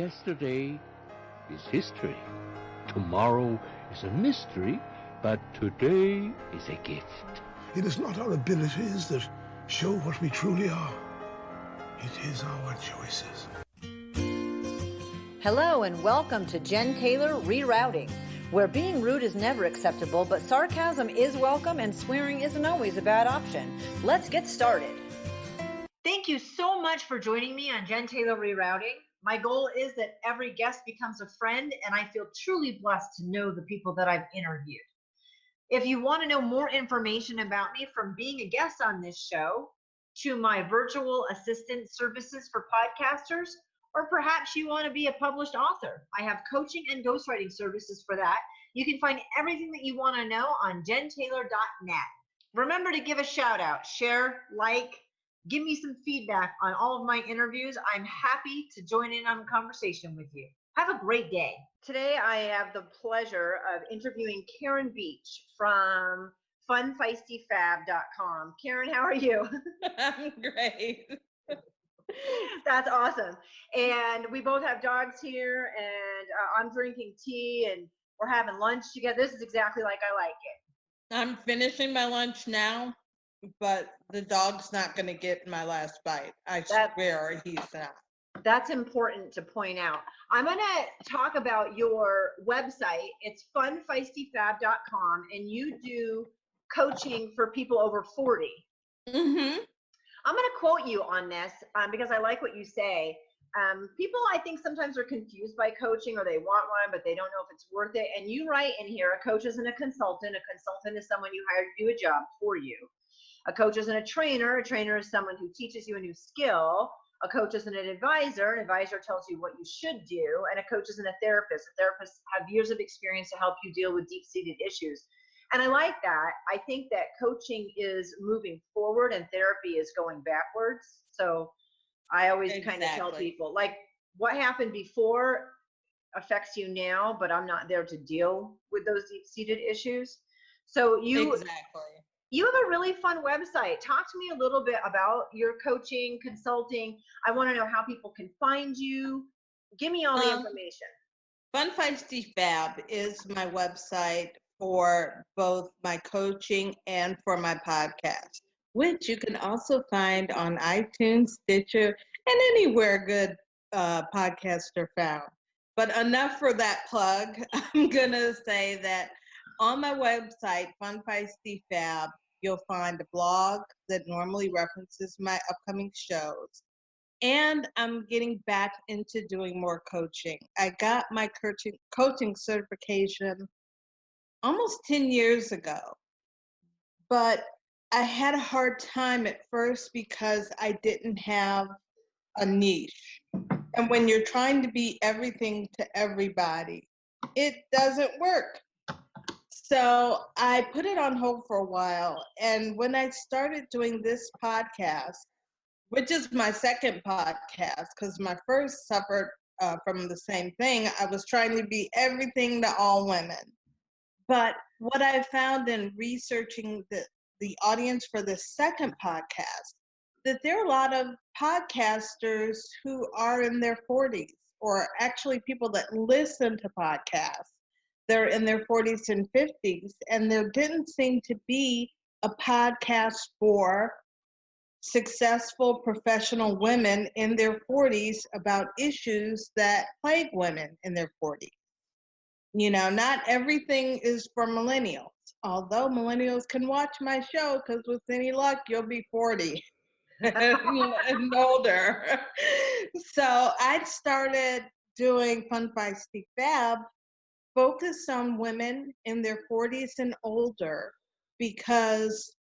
Yesterday is history. Tomorrow is a mystery, but today is a gift. It is not our abilities that show what we truly are. It is our choices. Hello and welcome to Jen Taylor Rerouting, where being rude is never acceptable, but sarcasm is welcome and swearing isn't always a bad option. Let's get started. Thank you so much for joining me on Jen Taylor Rerouting. My goal is that every guest becomes a friend, and I feel truly blessed to know the people that I've interviewed. If you want to know more information about me, from being a guest on this show to my virtual assistant services for podcasters, or perhaps you want to be a published author, I have coaching and ghostwriting services for that. You can find everything that you want to know on jentaylor.net. Remember to give a shout out, share, like, give me some feedback on all of my interviews. I'm happy to join in on a conversation with you. Have a great day. Today, I have the pleasure of interviewing Karyn Beach from funfeistyfab.com. Karyn, how are you? I'm great. That's awesome. And we both have dogs here, and I'm drinking tea, and we're having lunch together. This is exactly like I like it. I'm finishing my lunch now, but the dog's not going to get my last bite. I swear he's not. That's important to point out. I'm going to talk about your website. It's funfeistyfab.com, and you do coaching for people over 40. Mm-hmm. I'm going to quote you on this because I like what you say. People, I think, sometimes are confused by coaching, or they want one, but they don't know if it's worth it. And you write in here, a coach isn't a consultant. A consultant is someone you hire to do a job for you. A coach isn't a trainer. A trainer is someone who teaches you a new skill. A coach isn't an advisor. An advisor tells you what you should do. And a coach isn't a therapist. A therapist have years of experience to help you deal with deep-seated issues. And I like that. I think that coaching is moving forward and therapy is going backwards. So I always kind of tell people, like, what happened before affects you now, but I'm not there to deal with those deep-seated issues. So you have a really fun website. Talk to me a little bit about your coaching, consulting. I want to know how people can find you. Give me all the information. Fun Feisty Fab is my website for both my coaching and for my podcast, which you can also find on iTunes, Stitcher, and anywhere good podcasts are found. But enough for that plug. I'm going to say that on my website, Fun Feisty Fab, you'll find a blog that normally references my upcoming shows. And I'm getting back into doing more coaching. I got my coaching certification almost 10 years ago. But I had a hard time at first because I didn't have a niche. And when you're trying to be everything to everybody, it doesn't work. So I put it on hold for a while. And when I started doing this podcast, which is my second podcast, because my first suffered from the same thing, I was trying to be everything to all women. But what I found in researching the audience for the second podcast, that there are a lot of podcasters who are in their 40s, or actually people that listen to podcasts. They're in their 40s and 50s, and there didn't seem to be a podcast for successful professional women in their 40s about issues that plague women in their 40s. You know, not everything is for millennials, although millennials can watch my show because with any luck, you'll be 40 and older. So I started doing Fun Feisty Fab, focused on women in their 40s and older, because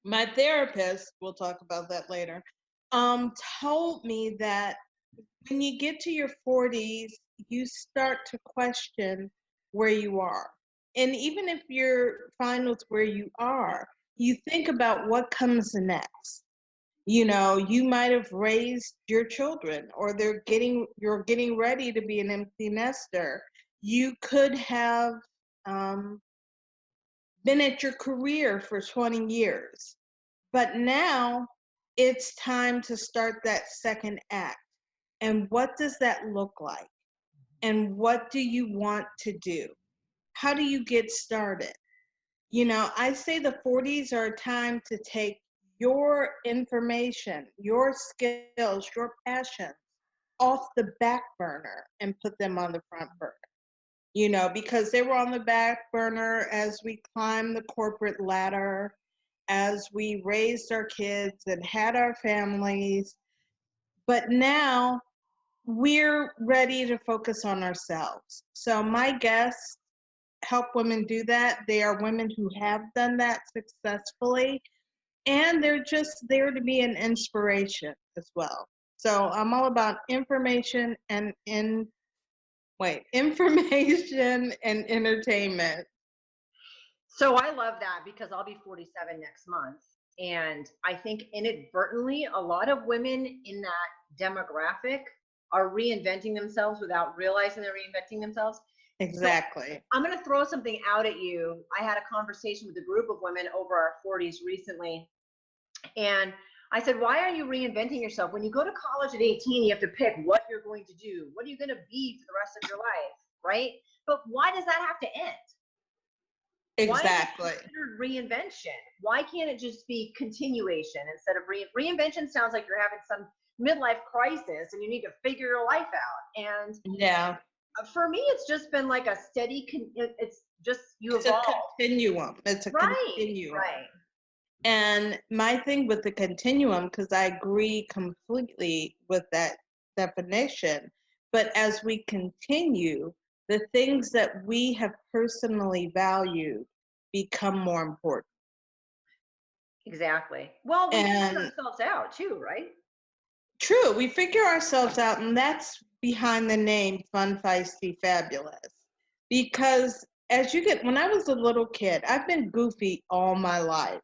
my therapist, we'll talk about that later, told me that when you get to your 40s, you start to question where you are. And even if you're fine with where you are, you think about what comes next. You know, you might have raised your children, or you're getting ready to be an empty nester. You could have been at your career for 20 years. But now it's time to start that second act. And what does that look like? And what do you want to do? How do you get started? You know, I say the 40s are a time to take your information, your skills, your passions off the back burner and put them on the front burner. You know, because they were on the back burner as we climbed the corporate ladder, as we raised our kids and had our families. But now we're ready to focus on ourselves. So my guests help women do that. They are women who have done that successfully, and they're just there to be an inspiration as well. So I'm all about information and information and entertainment. So I love that because I'll be 47 next month. And I think inadvertently, a lot of women in that demographic are reinventing themselves without realizing they're reinventing themselves. Exactly. So I'm going to throw something out at you. I had a conversation with a group of women over our 40s recently. And I said, why are you reinventing yourself? When you go to college at 18, you have to pick what you're going to do. What are you going to be for the rest of your life, right? But why does that have to end? Exactly. Why is it considered reinvention? Why can't it just be continuation instead of reinvention? Sounds like you're having some midlife crisis and you need to figure your life out. And yeah, for me, it's just been like a steady. It's just you evolve. It's a continuum. It's a continuum. Right. And my thing with the continuum, because I agree completely with that definition, but as we continue, the things that we have personally valued become more important. Exactly. Well, we figure ourselves out too, right? True. We figure ourselves out, and that's behind the name Fun, Feisty, Fabulous. Because when I was a little kid, I've been goofy all my life.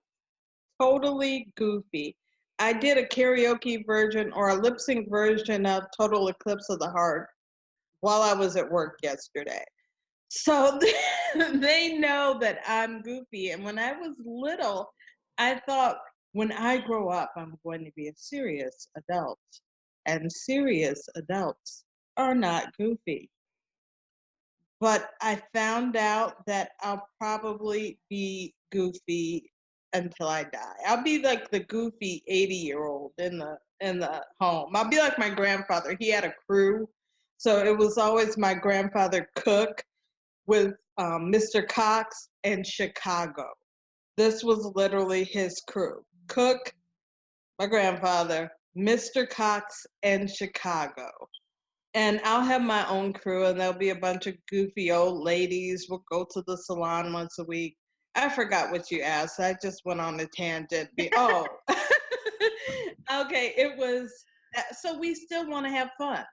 Totally goofy. I did a karaoke version or a lip sync version of Total Eclipse of the Heart while I was at work yesterday. So they know that I'm goofy. And when I was little, I thought, when I grow up, I'm going to be a serious adult. And serious adults are not goofy. But I found out that I'll probably be goofy until I die. I'll be like the goofy 80-year-old in the home. I'll be like my grandfather. He had a crew, so it was always my grandfather Cook with Mr. Cox and Chicago. This was literally his crew. Cook, my grandfather, Mr. Cox, and Chicago. And I'll have my own crew, and there'll be a bunch of goofy old ladies. We'll go to the salon once a week. I forgot what you asked. I just went on a tangent. Oh, okay. It was, so we still want to have fun.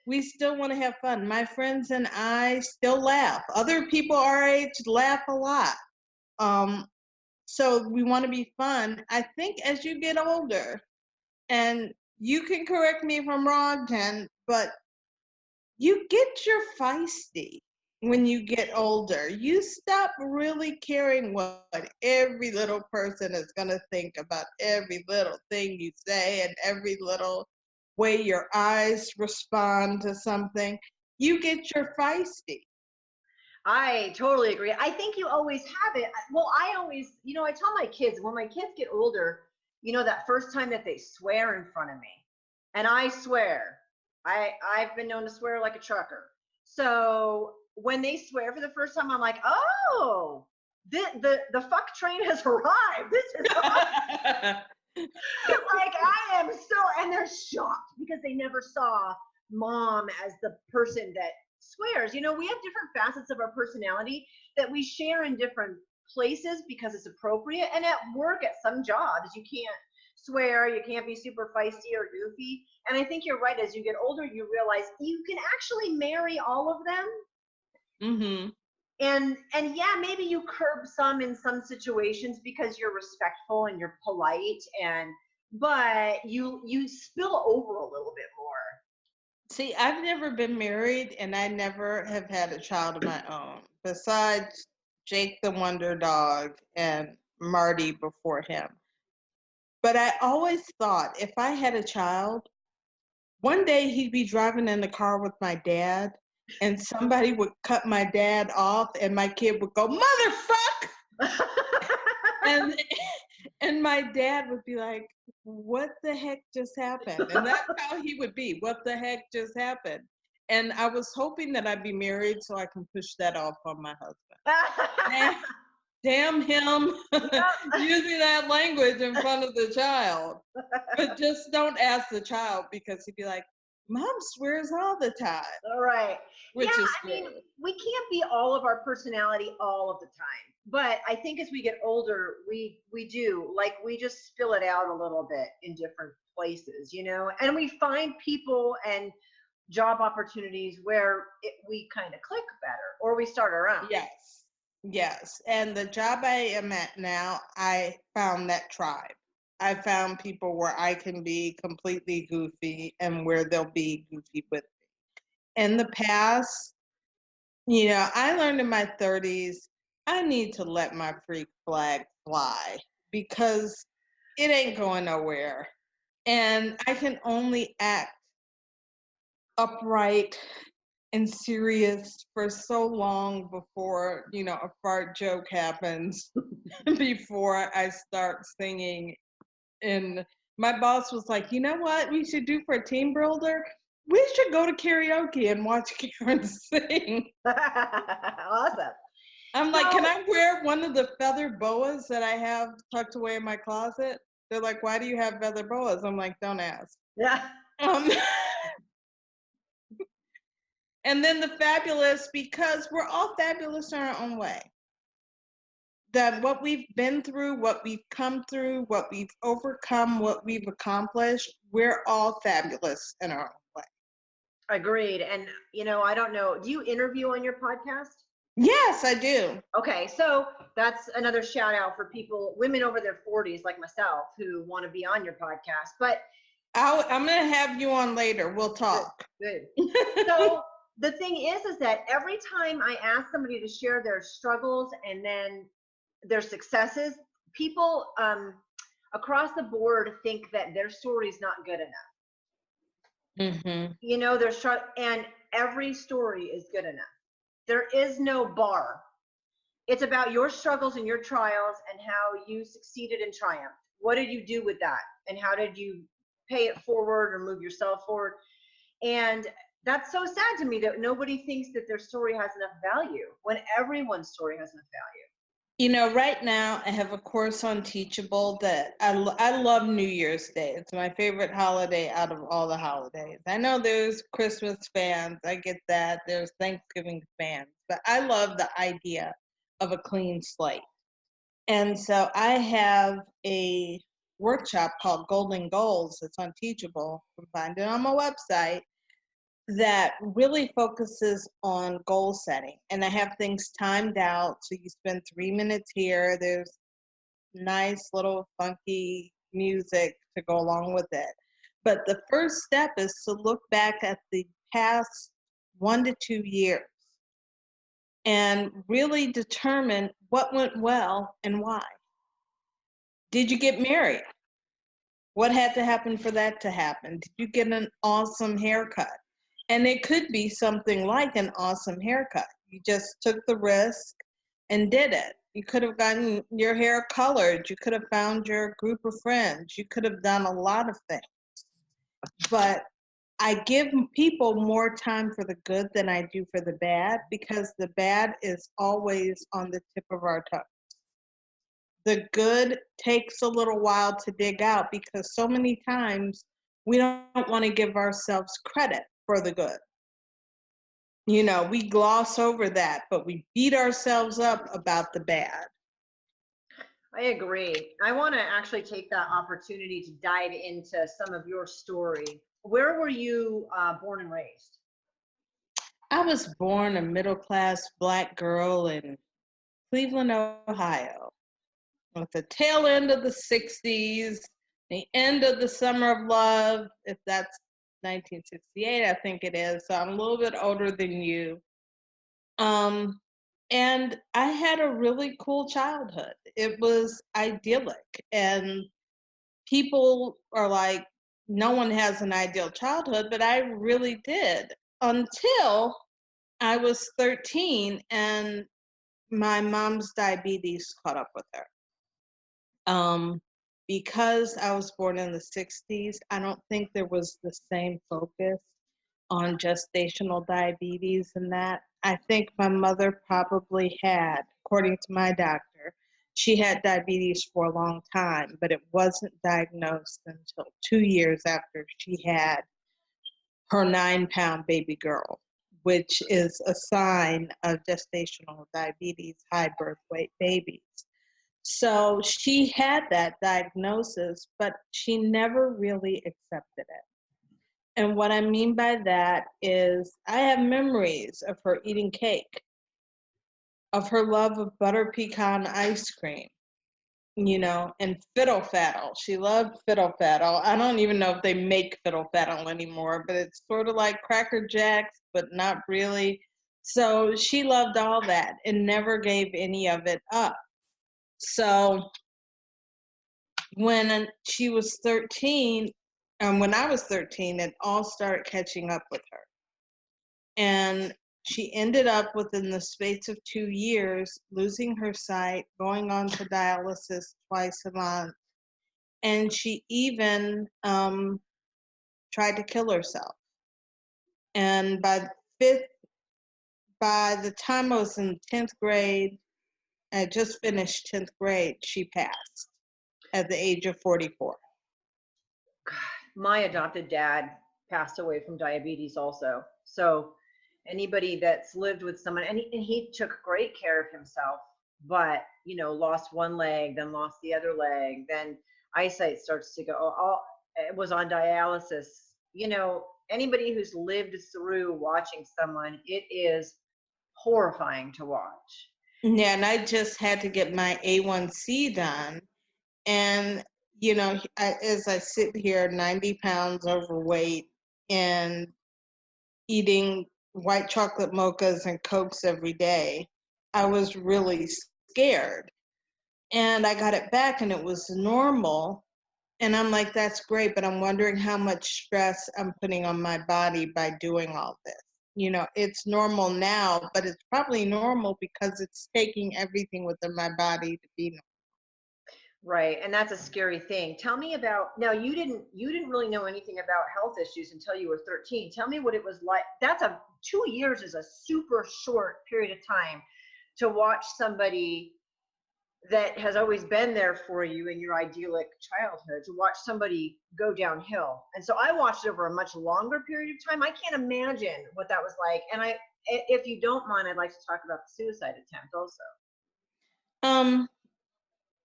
We still want to have fun. My friends and I still laugh. Other people our age laugh a lot. So we want to be fun. I think as you get older, and you can correct me if I'm wrong, Jen, but you get your feisty when you get older. You stop really caring what every little person is going to think about every little thing you say and every little way your eyes respond to something. You get your feisty. I totally agree. I think you always have it. Well, I always, I tell my kids, when my kids get older, that first time that they swear in front of me, and I swear, I've been known to swear like a trucker. So when they swear for the first time, I'm like, oh, the fuck train has arrived. This is awesome. Like I am so, and they're shocked because they never saw mom as the person that swears. We have different facets of our personality that we share in different places because it's appropriate. And at work, at some jobs, you can't swear, you can't be super feisty or goofy. And I think you're right. As you get older, you realize you can actually marry all of them. Mm-hmm. And yeah, maybe you curb some in some situations because you're respectful and you're polite, but you spill over a little bit more. See, I've never been married, and I never have had a child of my own, besides Jake the Wonder Dog and Marty before him. But I always thought if I had a child, one day he'd be driving in the car with my dad, and somebody would cut my dad off, and my kid would go, "Motherfuck!" and and my dad would be like, "What the heck just happened?" And that's how he would be. "What the heck just happened?" And I was hoping that I'd be married so I can push that off on my husband. Damn him using that language in front of the child. But just don't ask the child, because he'd be like, "Mom swears all the time." All right. Which yeah, is I mean, scary. we can't be all of our personality all of the time. But I think as we get older, we do, like, we just spill it out a little bit in different places, and we find people and job opportunities where we kind of click better, or we start our own. Yes. And the job I am at now, I found that tribe. I found people where I can be completely goofy and where they'll be goofy with me. In the past, I learned in my 30s, I need to let my freak flag fly, because it ain't going nowhere. And I can only act upright and serious for so long before, a fart joke happens, before I start singing. And my boss was like, "You know what we should do for a team builder? We should go to karaoke and watch Karyn sing." Awesome. I'm like, "Can I wear one of the feather boas that I have tucked away in my closet?" They're like, "Why do you have feather boas?" I'm like, "Don't ask." Yeah. And then the fabulous, because we're all fabulous in our own way. That what we've been through, what we've come through, what we've overcome, what we've accomplished, we're all fabulous in our own way. Agreed. And I don't know, do you interview on your podcast? Yes, I do. Okay, so that's another shout out for people, women over their 40s like myself, who want to be on your podcast. But I'm going to have you on later. We'll talk. Good. So the thing is that every time I ask somebody to share their struggles and then their successes, people across the board think that their story is not good enough. And every story is good enough. There is no bar. It's about your struggles and your trials and how you succeeded and triumphed. What did you do with that? And how did you pay it forward or move yourself forward? And that's so sad to me that nobody thinks that their story has enough value, when everyone's story has enough value. Right now I have a course on Teachable that I love New Year's Day. It's my favorite holiday out of all the holidays. I know there's Christmas fans, I get that. There's Thanksgiving fans, but I love the idea of a clean slate. And so I have a workshop called Golden Goals that's on Teachable. You can find it on my website, that really focuses on goal setting. And I have things timed out. So you spend 3 minutes here. There's nice little funky music to go along with it. But the first step is to look back at the past 1 to 2 years and really determine what went well and why. Did you get married? What had to happen for that to happen? Did you get an awesome haircut? And it could be something like an awesome haircut. You just took the risk and did it. You could have gotten your hair colored. You could have found your group of friends. You could have done a lot of things. But I give people more time for the good than I do for the bad, because the bad is always on the tip of our tongue. The good takes a little while to dig out, because so many times we don't want to give ourselves credit for the good. We gloss over that, but we beat ourselves up about the bad. I agree. I want to actually take that opportunity to dive into some of your story. Where were you born and raised? I was born a middle-class Black girl in Cleveland, Ohio, with the tail end of the 60s, the end of the Summer of Love, if that's 1968, I think it is. So I'm a little bit older than you. And I had a really cool childhood. It was idyllic. And people are like, no one has an ideal childhood, but I really did until I was 13 and my mom's diabetes caught up with her. Because I was born in the 60s, I don't think there was the same focus on gestational diabetes and that. I think my mother probably had, according to my doctor, she had diabetes for a long time, but it wasn't diagnosed until 2 years after she had her 9-pound baby girl, which is a sign of gestational diabetes, high birth weight babies. So she had that diagnosis, but she never really accepted it. And what I mean by that is I have memories of her eating cake, of her love of butter pecan ice cream, and fiddle faddle. She loved fiddle faddle. I don't even know if they make fiddle faddle anymore, but it's sort of like Cracker Jacks, but not really. So she loved all that and never gave any of it up. So when she was 13, when I was 13, it all started catching up with her. And she ended up within the space of 2 years losing her sight, going on to dialysis twice a month, and she even tried to kill herself. And by the time I was in 10th grade, I just finished 10th grade, she passed at the age of 44. My adopted dad passed away from diabetes also. So anybody that's lived with someone, and he took great care of himself, but lost one leg, then lost the other leg, then eyesight starts to go. It was on dialysis. Anybody who's lived through watching someone, it is horrifying to watch. Yeah, and I just had to get my A1C done. And, as I sit here, 90 pounds overweight and eating white chocolate mochas and Cokes every day, I was really scared. And I got it back and it was normal. And I'm like, that's great, but I'm wondering how much stress I'm putting on my body by doing all this. It's normal now, but it's probably normal because it's taking everything within my body to be normal. Right, and that's a scary thing. Tell me about, now you didn't really know anything about health issues until you were 13. Tell me what it was like. 2 years is a super short period of time to watch somebody that has always been there for you in your idyllic childhood, to watch somebody go downhill. And so I watched it over a much longer period of time. I can't imagine what that was like. And if you don't mind, I'd like to talk about the suicide attempt also.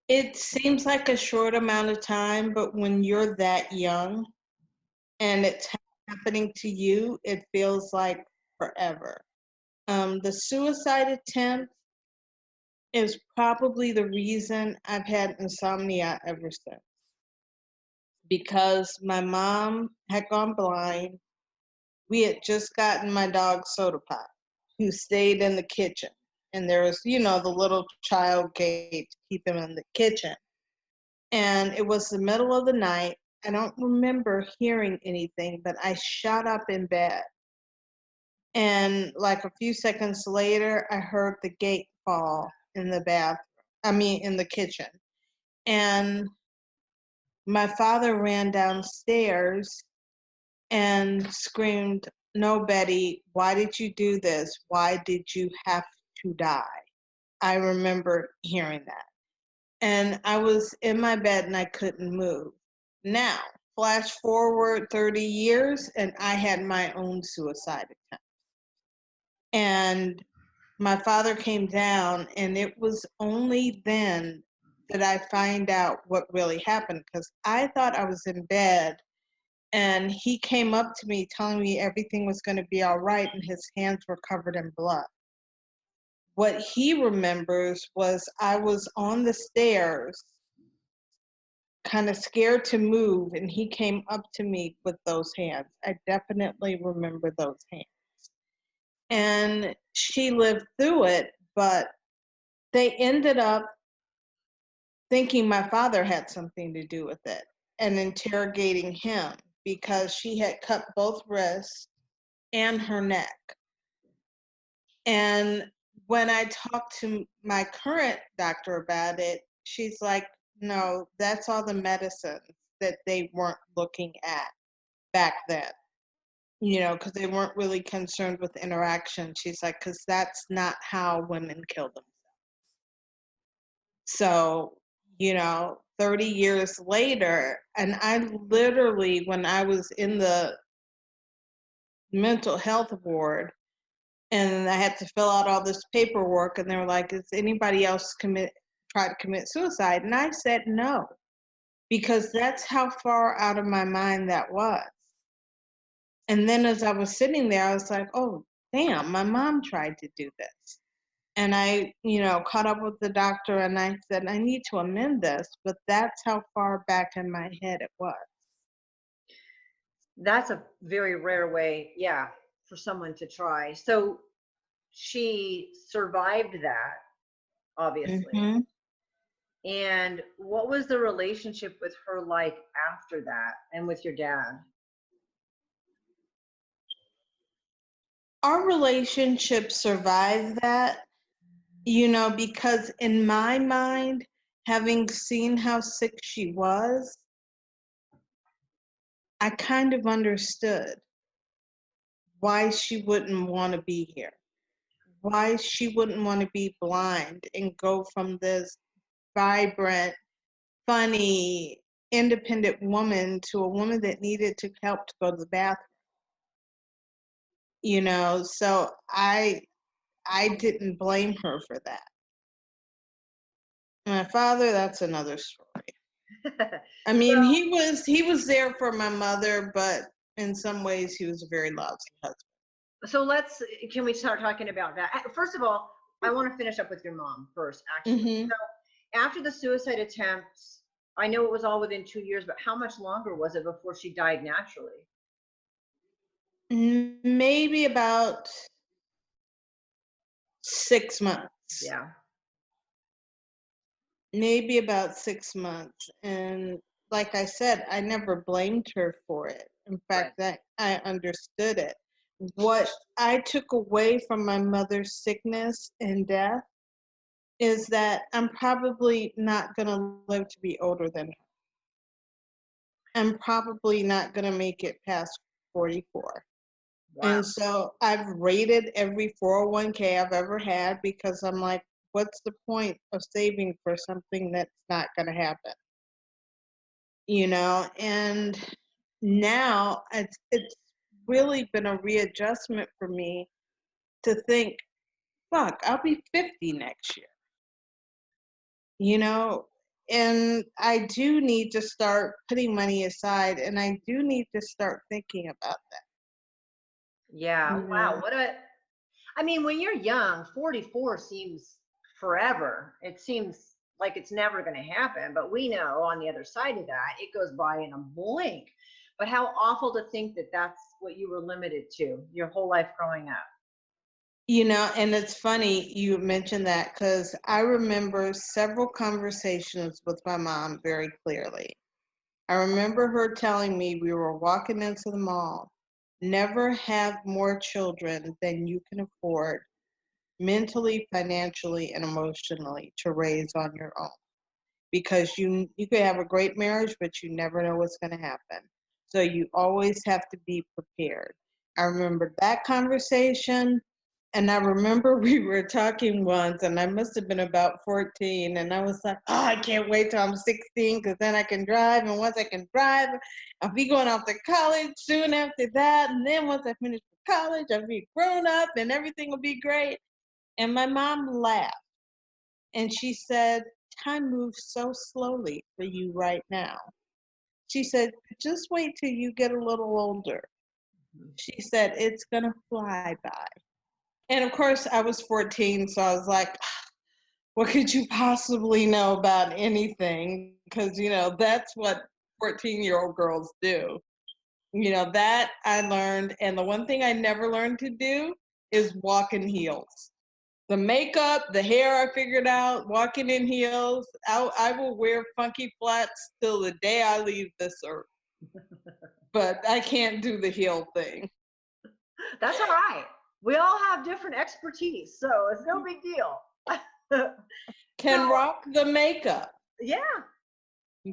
It seems like a short amount of time, but when you're that young and it's happening to you, it feels like forever. The suicide attempt is probably the reason I've had insomnia ever since. Because my mom had gone blind. We had just gotten my dog Soda Pop, who stayed in the kitchen. And there was, the little child gate to keep him in the kitchen. And it was the middle of the night. I don't remember hearing anything, but I shot up in bed. And like a few seconds later, I heard the gate fall in the kitchen. And my father ran downstairs and screamed, "No, Betty, why did you do this? Why did you have to die?" I remember hearing that. And I was in my bed and I couldn't move. Now, flash forward 30 years and I had my own suicide attempt. And my father came down, and it was only then that I find out what really happened, because I thought I was in bed and he came up to me telling me everything was going to be all right and his hands were covered in blood. What he remembers was I was on the stairs, kind of scared to move, and he came up to me with those hands. I definitely remember those hands. And she lived through it, but they ended up thinking my father had something to do with it and interrogating him. because she had cut both wrists and her neck. And when I talked to my current doctor about it, she's like, no, that's all the medicines that they weren't looking at back then, because they weren't really concerned with interaction. She's like, because that's not how women kill themselves. So, 30 years later, and I literally, when I was in the mental health ward, and I had to fill out all this paperwork, and they were like, "Has anybody else try to commit suicide?" And I said no, because that's how far out of my mind that was. And then as I was sitting there, I was like, "Oh, damn, my mom tried to do this." And I, caught up with the doctor, and I said, "I need to amend this," but that's how far back in my head it was. That's a very rare way, yeah, for someone to try. So she survived that, obviously. Mm-hmm. And what was the relationship with her like after that and with your dad? Our relationship survived that, because in my mind, having seen how sick she was, I kind of understood why she wouldn't want to be here, why she wouldn't want to be blind and go from this vibrant, funny, independent woman to a woman that needed to help to go to the bathroom. So I didn't blame her for that. My father, that's another story. I mean, he was there for my mother, but in some ways he was a very lousy husband. So can we start talking about that? First of all, I want to finish up with your mom first, actually. Mm-hmm. So after the suicide attempts, I know it was all within 2 years, but how much longer was it before she died naturally? Maybe about 6 months. Yeah. Maybe about 6 months. And like I said, I never blamed her for it. In fact, I understood it. What I took away from my mother's sickness and death is that I'm probably not going to live to be older than her. I'm probably not going to make it past 44. Wow. And so I've rated every 401k I've ever had, because I'm like, what's the point of saving for something that's not going to happen? And now it's really been a readjustment for me to think, fuck, I'll be 50 next year. And I do need to start putting money aside, and I do need to start thinking about that. Yeah. Wow. I mean, when you're young, 44 seems forever. It seems like it's never going to happen, but we know on the other side of that, it goes by in a blink. But how awful to think that that's what you were limited to your whole life growing up. And it's funny you mentioned that, because I remember several conversations with my mom very clearly. I remember her telling me, we were walking into the mall, never have more children than you can afford mentally, financially, and emotionally to raise on your own. Because you could have a great marriage, but you never know what's going to happen. So you always have to be prepared. I remember that conversation. And I remember we were talking once, and I must have been about 14, and I was like, oh, I can't wait till I'm 16, because then I can drive, and once I can drive, I'll be going off to college soon after that, and then once I finish college, I'll be grown up, and everything will be great. And my mom laughed, and she said, time moves so slowly for you right now. She said, just wait till you get a little older. She said, it's going to fly by. And of course, I was 14, so I was like, what could you possibly know about anything? Because, that's what 14-year-old girls do. That I learned. And the one thing I never learned to do is walk in heels. The makeup, the hair, I figured out. Walking in heels, I will wear funky flats till the day I leave this earth. but I can't do the heel thing. That's all right. We all have different expertise, so it's no big deal. Can So, rock the makeup, yeah,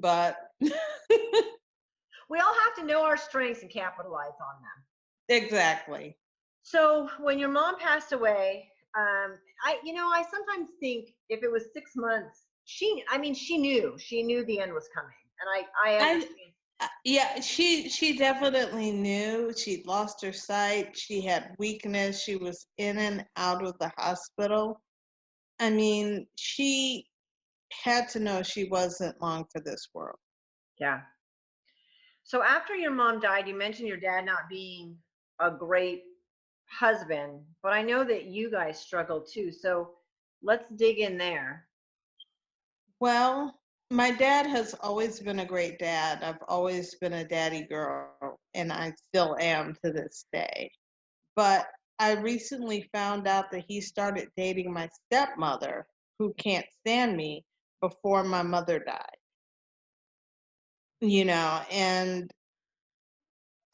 but we all have to know our strengths and capitalize on them. exactly. So when your mom passed away, I sometimes think if it was 6 months, she knew the end was coming, and I understand. Yeah, she definitely knew. She'd lost her sight. She had weakness. She was in and out of the hospital. I mean, she had to know she wasn't long for this world. Yeah. So after your mom died, you mentioned your dad not being a great husband, but I know that you guys struggled too. So let's dig in there. Well, my dad has always been a great dad. I've always been a daddy girl, and I still am to this day. But I recently found out that he started dating my stepmother, who can't stand me, before my mother died. And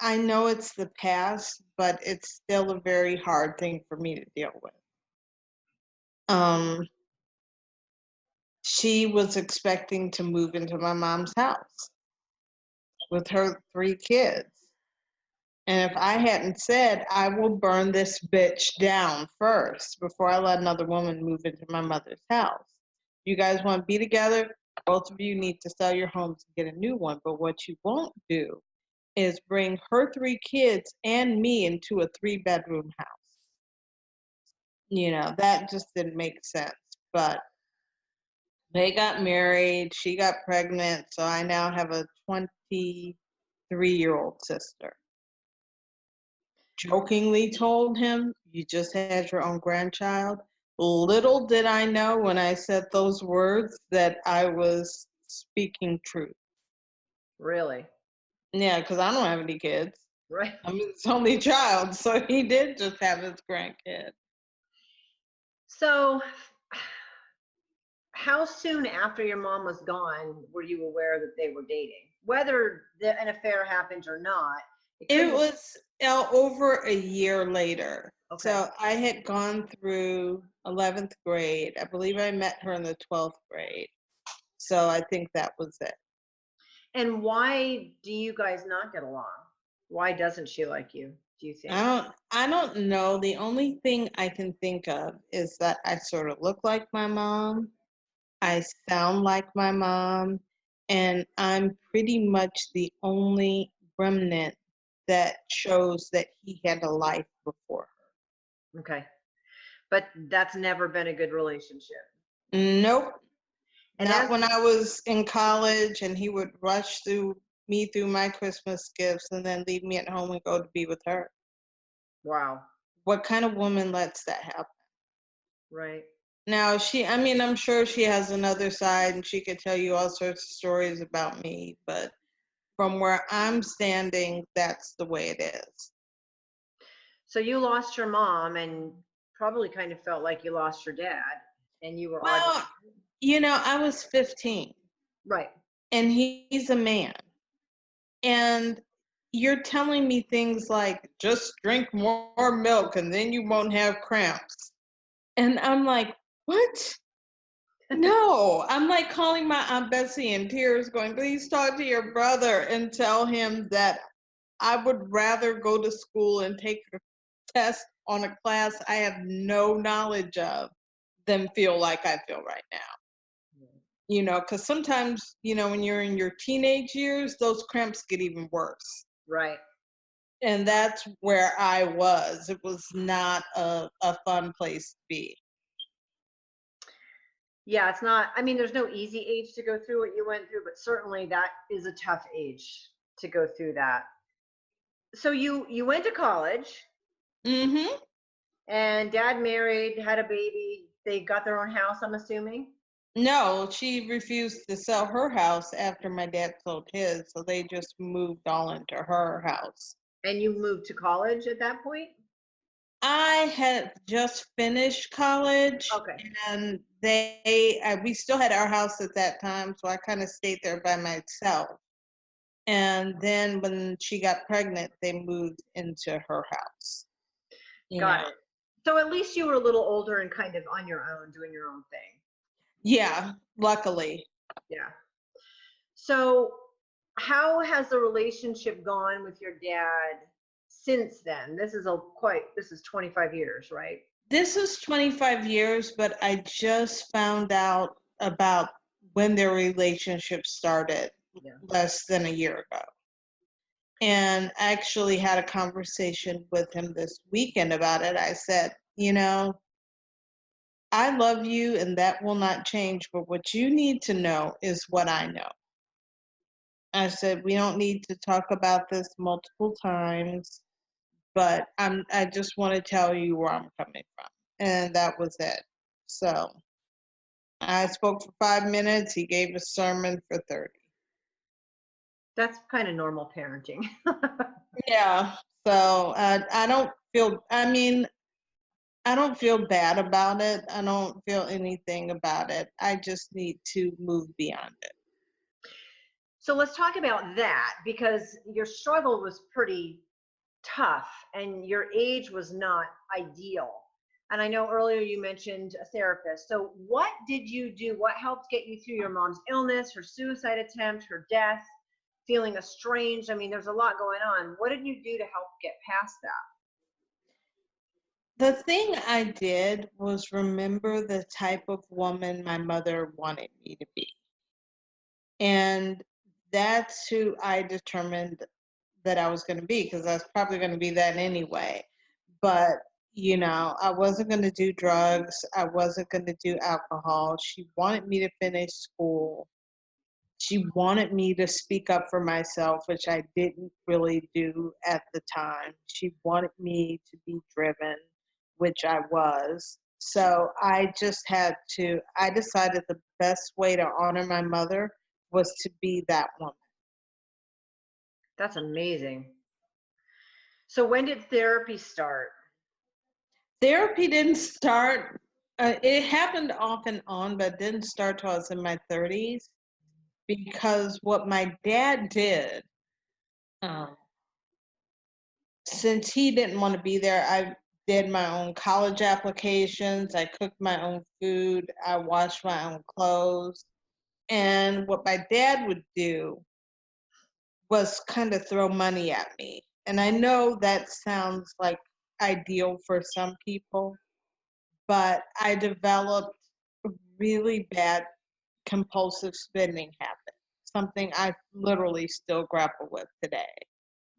I know it's the past, but it's still a very hard thing for me to deal with. Um, she was expecting to move into my mom's house with her 3 kids. And if I hadn't said, I will burn this bitch down first before I let another woman move into my mother's house. You guys want to be together? Both of you need to sell your homes and get a new one. But what you won't do is bring her 3 kids and me into a 3-bedroom house. That just didn't make sense. But they got married. She got pregnant. So I now have a 23-year-old sister. Jokingly told him, "You just had your own grandchild." Little did I know when I said those words that I was speaking truth. Really? Yeah, because I don't have any kids. Right. I'm his only child, so he did just have his grandkid. So how soon after your mom was gone were you aware that they were dating? Whether an affair happened or not, It was over a year later. Okay. So I had gone through 11th grade. I believe I met her in the 12th grade. So I think that was it. And why do you guys not get along? Why doesn't she like you, do you think? I don't know. The only thing I can think of is that I sort of look like my mom. I sound like my mom, and I'm pretty much the only remnant that shows that he had a life before her. Okay. But that's never been a good relationship. Nope. And Not as when I was in college and he would rush through my Christmas gifts and then leave me at home and go to be with her. Wow. What kind of woman lets that happen? Right. Now, I'm sure she has another side and she could tell you all sorts of stories about me, but from where I'm standing, that's the way it is. So you lost your mom and probably kind of felt like you lost your dad and you were Well, I was 15. Right. And he's a man. And you're telling me things like, just drink more milk and then you won't have cramps. And I'm like, what? No. I'm like calling my Aunt Bessie in tears going, please talk to your brother and tell him that I would rather go to school and take a test on a class I have no knowledge of than feel like I feel right now. Because sometimes, when you're in your teenage years, those cramps get even worse. Right. And that's where I was. It was not a fun place to be. Yeah, it's not, there's no easy age to go through what you went through, but certainly that is a tough age to go through that. So you went to college. Mm-hmm. And dad married, had a baby. They got their own house, I'm assuming. No, she refused to sell her house after my dad sold his, so they just moved all into her house. And you moved to college at that point? I had just finished college. Okay. And we still had our house at that time, so I kind of stayed there by myself. And then when she got pregnant, they moved into her house. Got it. So at least you were a little older and kind of on your own, doing your own thing. Yeah, luckily. Yeah. So how has the relationship gone with your dad since then? This is 25 years, right? This is 25 years, but I just found out about when their relationship started Yeah. less than a year ago. And I actually had a conversation with him this weekend about it. I said, I love you and that will not change, but what you need to know is what I know. I said, we don't need to talk about this multiple times, but I just want to tell you where I'm coming from. And that was it. So I spoke for 5 minutes. He gave a sermon for 30. That's kind of normal parenting. Yeah. So I don't feel, I don't feel bad about it. I don't feel anything about it. I just need to move beyond it. So let's talk about that, because your struggle was pretty tough and your age was not ideal. And I know earlier you mentioned a therapist. So what did you do? What helped get you through your mom's illness, her suicide attempt, her death, feeling estranged? I mean, there's a lot going on. What did you do to help get past that? The thing I did was remember the type of woman my mother wanted me to be. And that's who I determined that I was going to be, because I was probably going to be that anyway. But, I wasn't going to do drugs. I wasn't going to do alcohol. She wanted me to finish school. She wanted me to speak up for myself, which I didn't really do at the time. She wanted me to be driven, which I was. So I decided the best way to honor my mother was to be that woman. That's amazing. So when did therapy start? Therapy didn't start, it happened off and on, but it didn't start till I was in my 30s, because what my dad did, um, since he didn't want to be there, I did my own college applications, I cooked my own food, I washed my own clothes. And what my dad would do was kind of throw money at me. And I know that sounds like ideal for some people, but I developed a really bad compulsive spending habit, something I literally still grapple with today.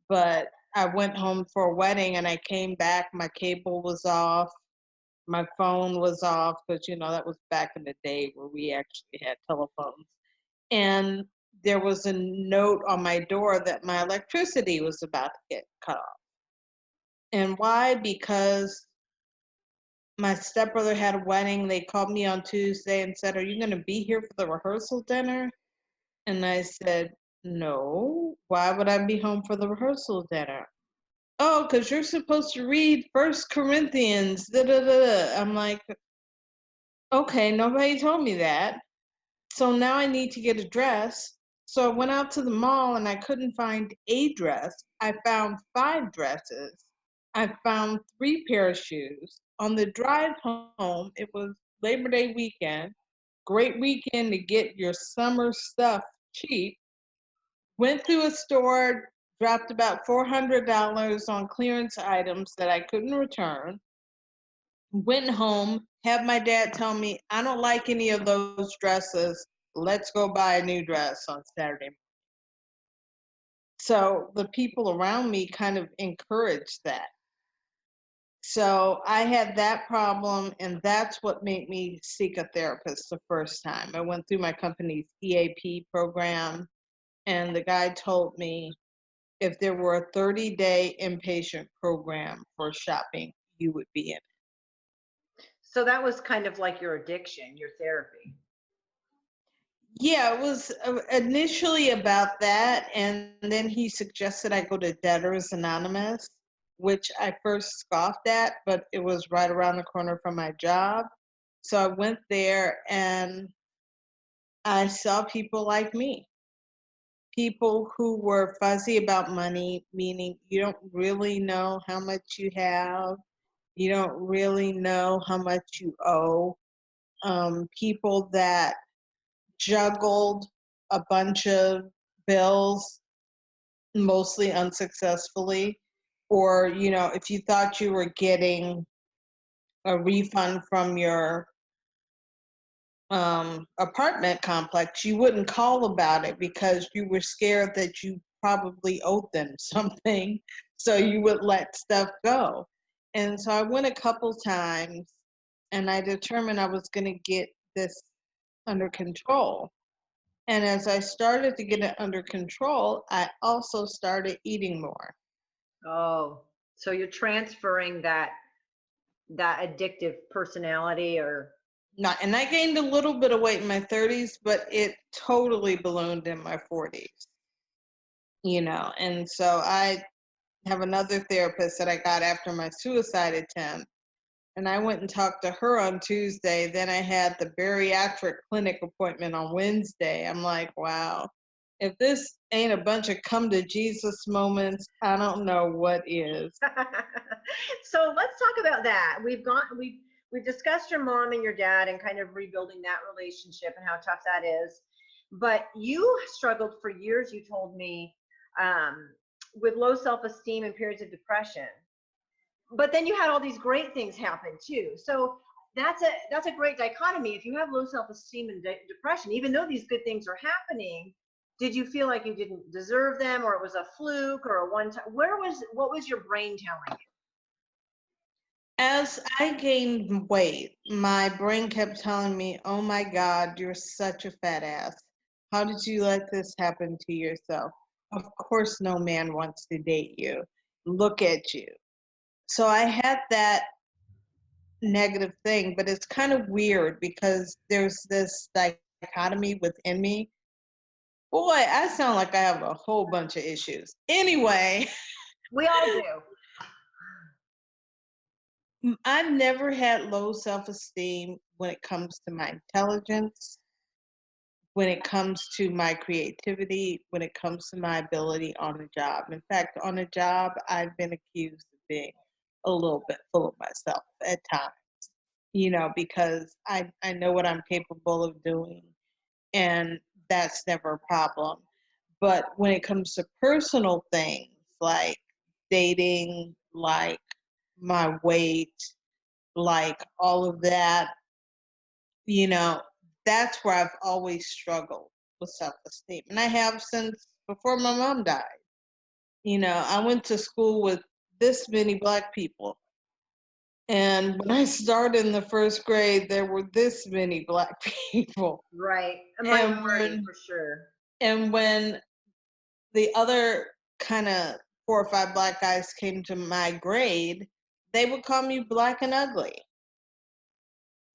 But I went home for a wedding and I came back, my cable was off, my phone was off, because, that was back in the day where we actually had telephones. And there was a note on my door that my electricity was about to get cut off. And why? Because my stepbrother had a wedding. They called me on Tuesday and said, "Are you going to be here for the rehearsal dinner?" And I said, "No. Why would I be home for the rehearsal dinner?" "Oh, because you're supposed to read First Corinthians. Da, da, da, da." I'm like, okay, nobody told me that. So now I need to get a dress. So I went out to the mall and I couldn't find a dress. I found 5 dresses. I found 3 pair of shoes. On the drive home, it was Labor Day weekend. Great weekend to get your summer stuff cheap. Went to a store, dropped about $400 on clearance items that I couldn't return. Went home, had my dad tell me, "I don't like any of those dresses. Let's go buy a new dress on Saturday." So the people around me kind of encouraged that. So I had that problem, and that's what made me seek a therapist the first time. I went through my company's EAP program, and the guy told me if there were a 30-day inpatient program for shopping, you would be in it. So that was kind of like your addiction, your therapy. Yeah, it was initially about that, and then he suggested I go to Debtors Anonymous, which I first scoffed at, but it was right around the corner from my job. So I went there and I saw people like me. people who were fuzzy about money, meaning you don't really know how much you have, you don't really know how much you owe. People that juggled a bunch of bills, mostly unsuccessfully, or, if you thought you were getting a refund from your apartment complex, you wouldn't call about it because you were scared that you probably owed them something. So you would let stuff go. And so I went a couple times and I determined I was going to get this under control. And as I started to get it under control, I also started eating more. Oh, so you're transferring that addictive personality or Not, and I gained a little bit of weight in my 30s, but it totally ballooned in my 40s. And so I have another therapist that I got after my suicide attempt, and I went and talked to her on Tuesday. Then I had the bariatric clinic appointment on Wednesday. I'm like, wow, if this ain't a bunch of come to Jesus moments, I don't know what is. So let's talk about that. We've discussed your mom and your dad and kind of rebuilding that relationship and how tough that is. But you struggled for years, you told me, with low self-esteem and periods of depression. But then you had all these great things happen too. So that's a great dichotomy. If you have low self-esteem and depression, even though these good things are happening, did you feel like you didn't deserve them, or it was a fluke, or a one time? What was your brain telling you? As I gained weight, my brain kept telling me, oh my God, you're such a fat ass. How did you let this happen to yourself? Of course, no man wants to date you. Look at you. So I had that negative thing, but it's kind of weird because there's this dichotomy within me. Boy, I sound like I have a whole bunch of issues. Anyway, We all do. I've never had low self-esteem when it comes to my intelligence, when it comes to my creativity, when it comes to my ability on a job. In fact, on a job, I've been accused of being a little bit full of myself at times, because I know what I'm capable of doing, and that's never a problem. But when it comes to personal things like dating, like my weight, like all of that, you know, that's where I've always struggled with self-esteem. And I have since before my mom died. I went to school with this many Black people. And when I started in the first grade, there were this many Black people. Right. A And minority when, for sure. and when the other kind of 4 or 5 Black guys came to my grade, they would call me black and ugly.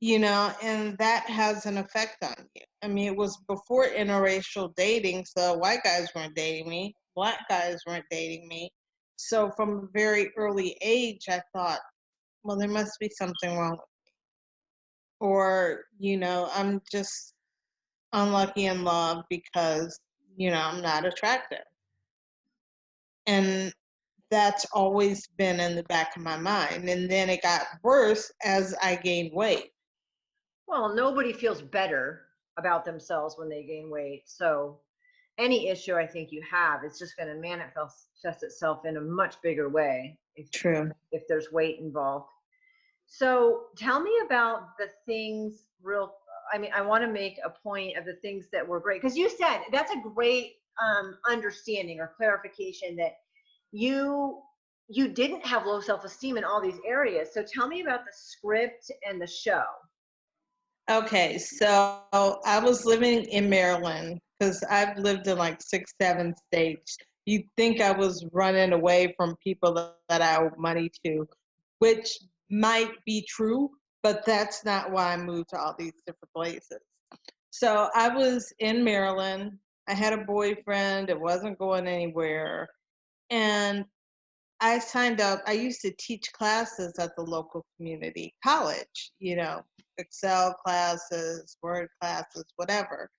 And that has an effect on you. I mean, it was before interracial dating, so white guys weren't dating me, Black guys weren't dating me. So from a very early age, I thought, well, there must be something wrong with me. Or, I'm just unlucky in love because, I'm not attractive. And that's always been in the back of my mind. And then it got worse as I gained weight. Well, nobody feels better about themselves when they gain weight. So any issue I think you have, it's just going to manifest itself in a much bigger way True. if there's weight involved. So tell me about the things I want to make a point of the things that were great, because you said that's a great understanding or clarification that you didn't have low self-esteem in all these areas. So tell me about the script and the show. Okay, so I was living in Maryland because I've lived in like 6, 7 states. You'd think I was running away from people that I owe money to, which might be true, but that's not why I moved to all these different places. So I was in Maryland. I had a boyfriend. It wasn't going anywhere. And I signed up. I used to teach classes at the local community college, Excel classes, Word classes, whatever.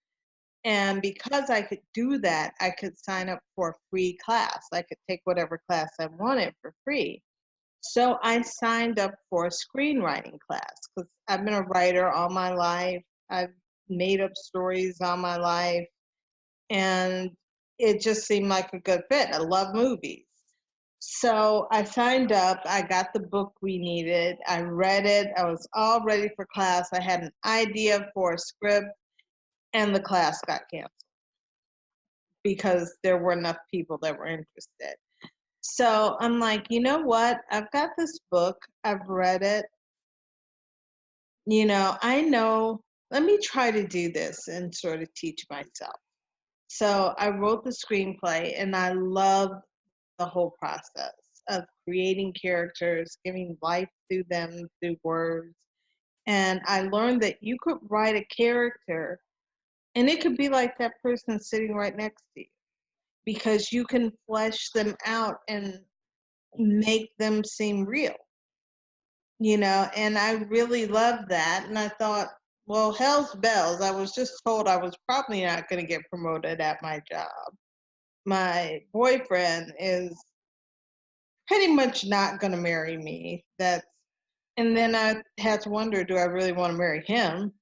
And because I could do that, I could sign up for a free class. I could take whatever class I wanted for free. So I signed up for a screenwriting class because I've been a writer all my life. I've made up stories all my life. And it just seemed like a good fit. I love movies. So I signed up. I got the book we needed. I read it. I was all ready for class. I had an idea for a script, and the class got canceled because there were enough people that were interested. So I'm like, you know what? I've got this book. I've read it. I know, let me try to do this and sort of teach myself. So I wrote the screenplay, and I loved the whole process of creating characters, giving life through them, through words. And I learned that you could write a character, and it could be like that person sitting right next to you, because you can flesh them out and make them seem real, and I really loved that. And I thought, well, hell's bells. I was just told I was probably not going to get promoted at my job. My boyfriend is pretty much not going to marry me. And then I had to wonder, do I really want to marry him?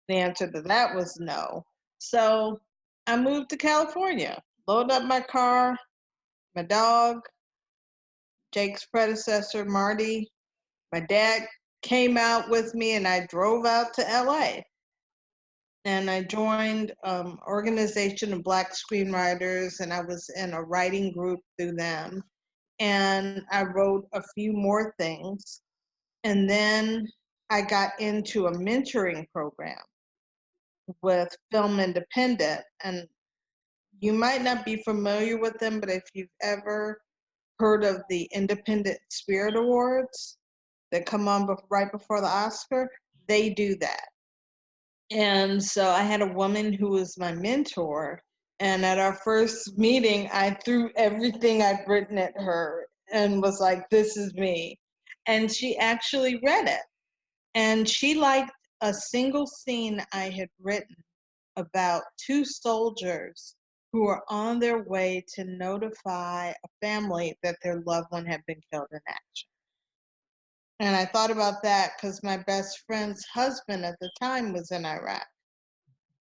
The answer to that was no. So I moved to California, loaded up my car, my dog, Jake's predecessor, Marty. My dad came out with me, and I drove out to LA. And I joined Organization of Black Screenwriters, and I was in a writing group through them. And I wrote a few more things. And then I got into a mentoring program with Film Independent. And you might not be familiar with them, but if you've ever heard of the Independent Spirit Awards that come on right before the Oscar, they do that. And so I had a woman who was my mentor. And at our first meeting, I threw everything I'd written at her and was like, this is me. And she actually read it. And she liked a single scene I had written about two soldiers who were on their way to notify a family that their loved one had been killed in action. And I thought about that because my best friend's husband at the time was in Iraq.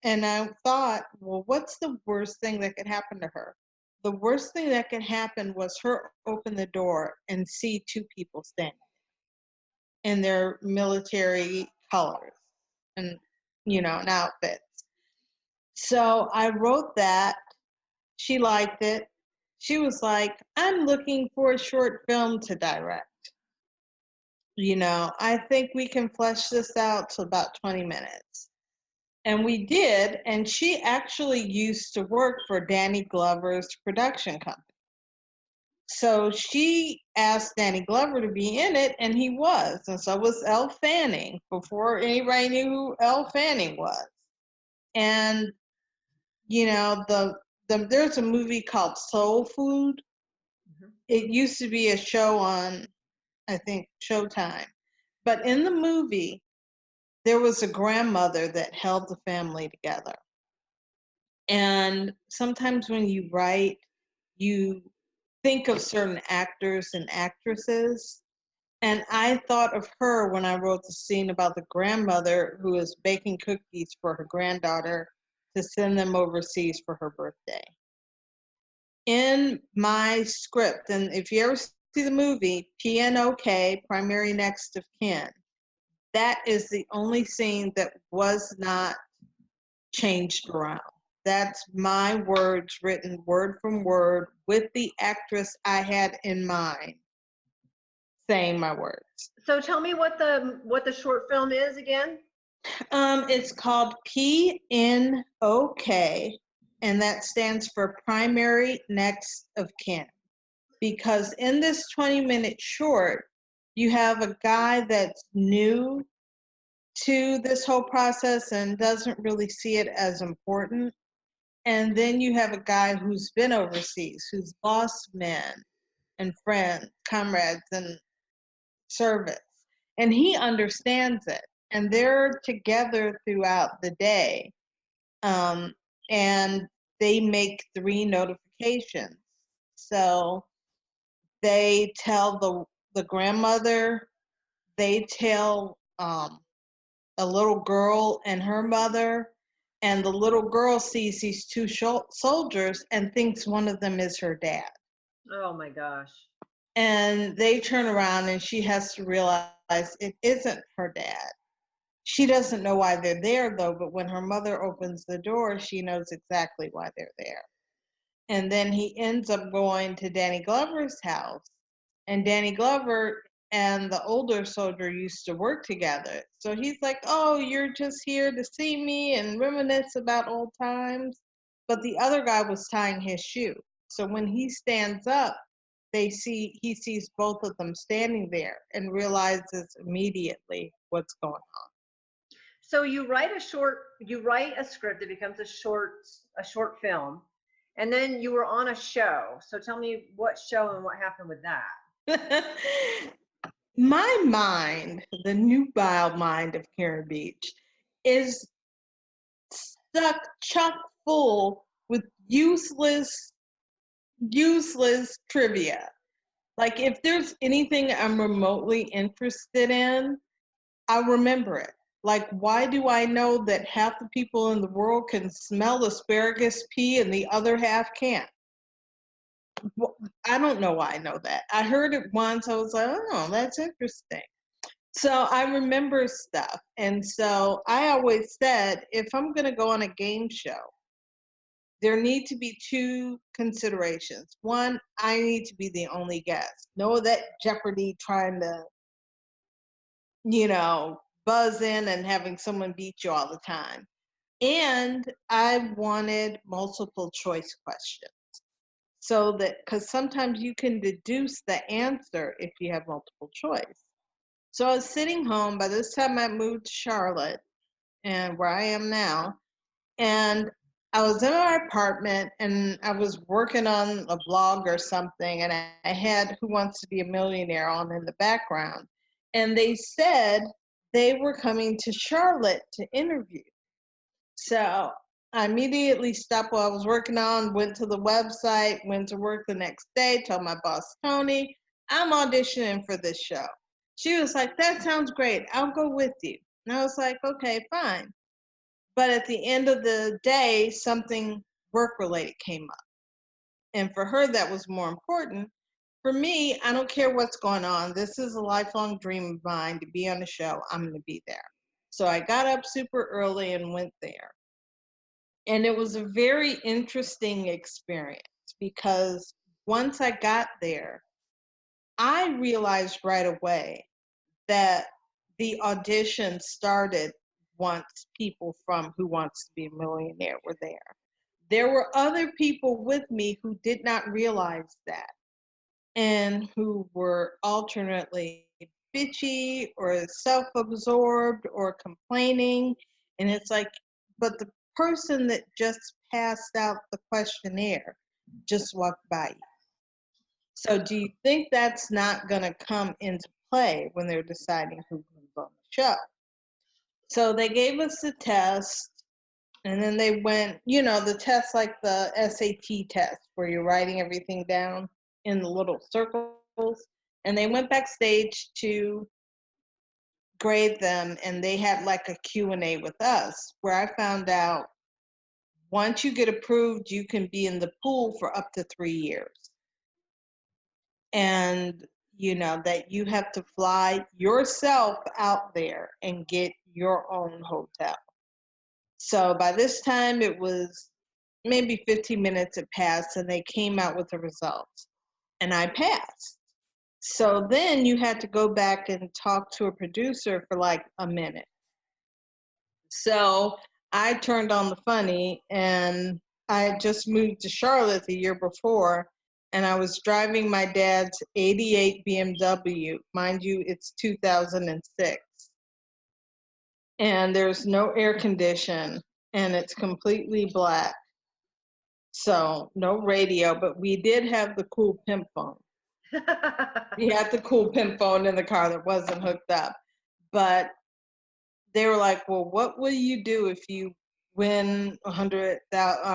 And I thought, well, what's the worst thing that could happen to her? The worst thing that could happen was her open the door and see two people standing in their military colors and, and outfits. So I wrote that. She liked it. She was like, I'm looking for a short film to direct. I think we can flesh this out to about 20 minutes. And we did, and she actually used to work for Danny Glover's production company. So she asked Danny Glover to be in it, and he was. And so was Elle Fanning, before anybody knew who Elle Fanning was. And, there's a movie called Soul Food. Mm-hmm. It used to be a show on, I think, Showtime. But in the movie, there was a grandmother that held the family together. And sometimes when you write, you think of certain actors and actresses. And I thought of her when I wrote the scene about the grandmother who is baking cookies for her granddaughter to send them overseas for her birthday. In my script, and if you ever see the movie, PNOK, Primary Next of Kin, that is the only scene that was not changed around. That's my words written word from word with the actress I had in mind saying my words. So tell me what the short film is again. It's called PNOK, and that stands for Primary Next of Kin. Because in this 20-minute short, you have a guy that's new to this whole process and doesn't really see it as important. And then you have a guy who's been overseas, who's lost men and friends, comrades, and service. And he understands it. And they're together throughout the day. and they make 3 notifications. So they tell the grandmother, they tell a little girl and her mother, and the little girl sees these 2 soldiers and thinks one of them is her dad. Oh my gosh. And they turn around and she has to realize it isn't her dad. She doesn't know why they're there though, but when her mother opens the door, she knows exactly why they're there. And then he ends up going to Danny Glover's house, and Danny Glover and the older soldier used to work together. So he's like, "Oh, you're just here to see me and reminisce about old times." But the other guy was tying his shoe. So when he stands up, he sees both of them standing there and realizes immediately what's going on. So you write a script, it becomes a short film, and then you were on a show. So tell me what show and what happened with that. My mind, the nubile mind of Karyn Beach, is chock full with useless trivia. Like if there's anything I'm remotely interested in, I'll remember it. Like, why do I know that half the people in the world can smell asparagus pea and the other half can't? Well, I don't know why I know that. I heard it once. I was like, oh, that's interesting. So I remember stuff. And so I always said, if I'm going to go on a game show, there need to be 2 considerations. One, I need to be the only guest. No that Jeopardy trying to, buzz in and having someone beat you all the time. And I wanted multiple choice questions. So that, because sometimes you can deduce the answer if you have multiple choice. So I was sitting home. By this time I moved to Charlotte and where I am now. And I was in my apartment and I was working on a blog or something, and I had Who Wants to Be a Millionaire on in the background. And they said they were coming to Charlotte to interview. So I immediately stopped what I was working on, went to the website, went to work the next day, told my boss, Tony, I'm auditioning for this show. She was like, that sounds great. I'll go with you. And I was like, okay, fine. But at the end of the day, something work-related came up. And for her, that was more important. For me, I don't care what's going on. This is a lifelong dream of mine to be on a show. I'm going to be there. So I got up super early and went there. And it was a very interesting experience because once I got there, I realized right away that the audition started once people from Who Wants to Be a Millionaire were there. There were other people with me who did not realize that and who were alternately bitchy or self-absorbed or complaining. And it's like, but the person that just passed out the questionnaire just walked by you. So do you think that's not going to come into play when they're deciding who comes on the show? So they gave us the test, and then they went, the test like the SAT test where you're writing everything down in the little circles. And they went backstage to grade them, and they had like a Q&A with us where I found out once you get approved, you can be in the pool for up to 3 years. And that you have to fly yourself out there and get your own hotel. So by this time it was maybe 15 minutes had passed and they came out with the results and I passed. So then you had to go back and talk to a producer for like a minute. So I turned on the funny, and I had just moved to Charlotte the year before, and I was driving my dad's 88 BMW. Mind you, it's 2006. And there's no air condition, and it's completely black. So no radio, but we did have the cool pimp phone. We had the cool pimp phone in the car that wasn't hooked up. But they were like, well, what will you do if you win $100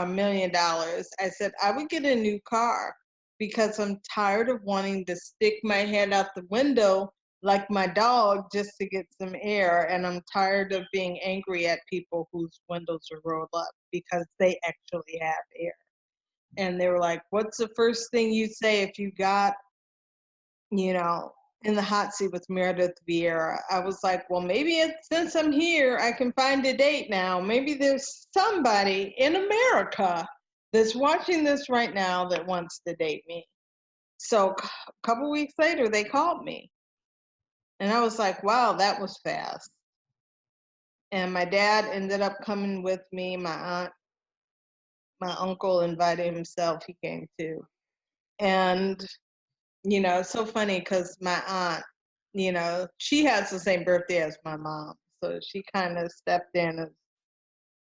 million, I said I would get a new car because I'm tired of wanting to stick my head out the window like my dog just to get some air. And I'm tired of being angry at people whose windows are rolled up because they actually have air. And they were like, what's the first thing you say if you got, in the hot seat with Meredith Vieira? I was like, well, maybe since I'm here, I can find a date now. Maybe there's somebody in America that's watching this right now that wants to date me. So a couple weeks later, they called me. And I was like, wow, that was fast. And my dad ended up coming with me. My uncle invited himself. He came too. And, it's so funny because my aunt, she has the same birthday as my mom. So she kind of stepped in as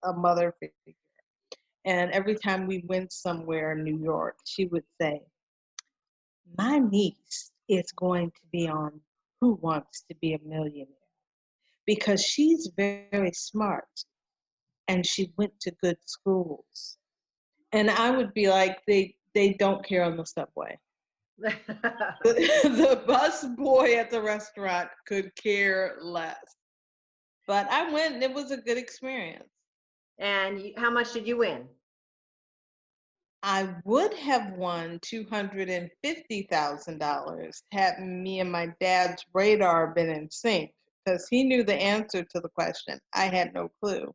a mother figure. And every time we went somewhere in New York, she would say, my niece is going to be on Who Wants to Be a Millionaire because she's very smart and she went to good schools. And I would be like, they don't care on the subway. The bus boy at the restaurant could care less. But I went and it was a good experience. And how much did you win? I would have won $250,000 had me and my dad's radar been in sync because he knew the answer to the question. I had no clue.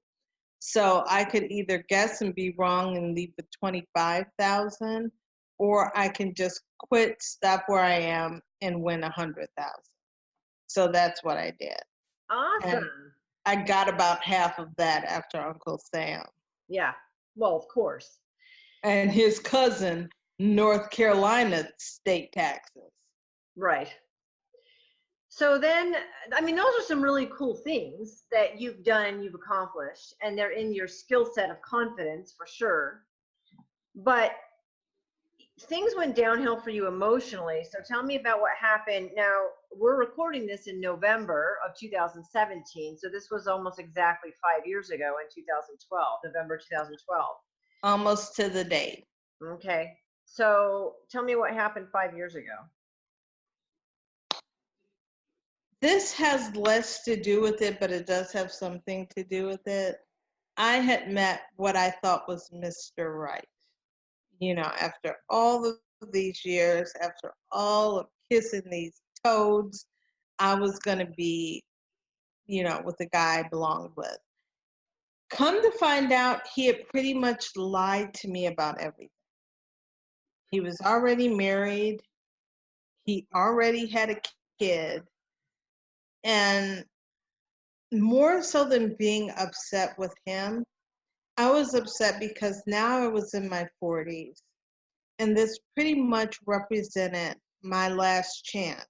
So I could either guess and be wrong and leave with 25,000, or I can just quit, stop where I am, and win 100,000. So that's what I did. Awesome. And I got about half of that after Uncle Sam. Yeah. Well, of course. And his cousin, North Carolina state taxes. Right. So then, those are some really cool things that you've done, you've accomplished, and they're in your skill set of confidence for sure. But things went downhill for you emotionally. So tell me about what happened. Now, we're recording this in November of 2017. So this was almost exactly 5 years ago in 2012, November 2012. Almost to the date. Okay. So tell me what happened 5 years ago. This has less to do with it, but it does have something to do with it. I had met what I thought was Mr. Right. After all of these years, after all of kissing these toads, I was going to be, with the guy I belonged with. Come to find out, he had pretty much lied to me about everything. He was already married. He already had a kid. And more so than being upset with him, I was upset because now I was in my 40s. And this pretty much represented my last chance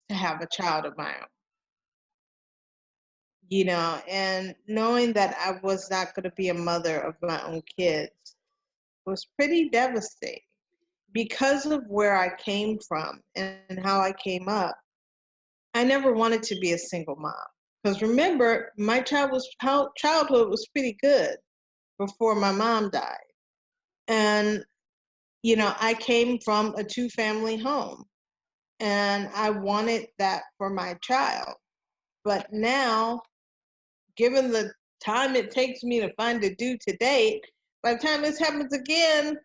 to have a child of my own. And knowing that I was not going to be a mother of my own kids was pretty devastating. Because of where I came from and how I came up, I never wanted to be a single mom. Because remember, my childhood was pretty good before my mom died. And, I came from a 2-family home. And I wanted that for my child. But now, given the time it takes me to find a dude to date, by the time this happens again,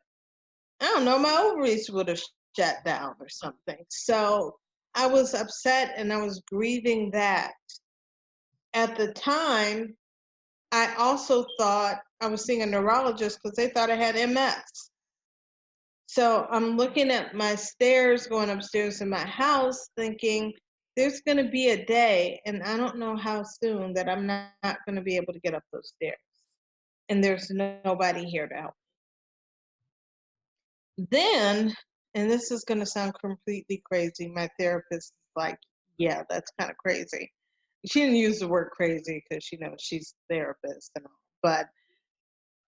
I don't know, my ovaries would have shut down or something. So I was upset and I was grieving that. At the time, I also thought I was seeing a neurologist because they thought I had MS. So I'm looking at my stairs going upstairs in my house thinking there's going to be a day, and I don't know how soon, that I'm not going to be able to get up those stairs. And there's nobody here to help. Then, and this is going to sound completely crazy, my therapist is like, yeah, that's kind of crazy. She didn't use the word crazy because she's a therapist and all, but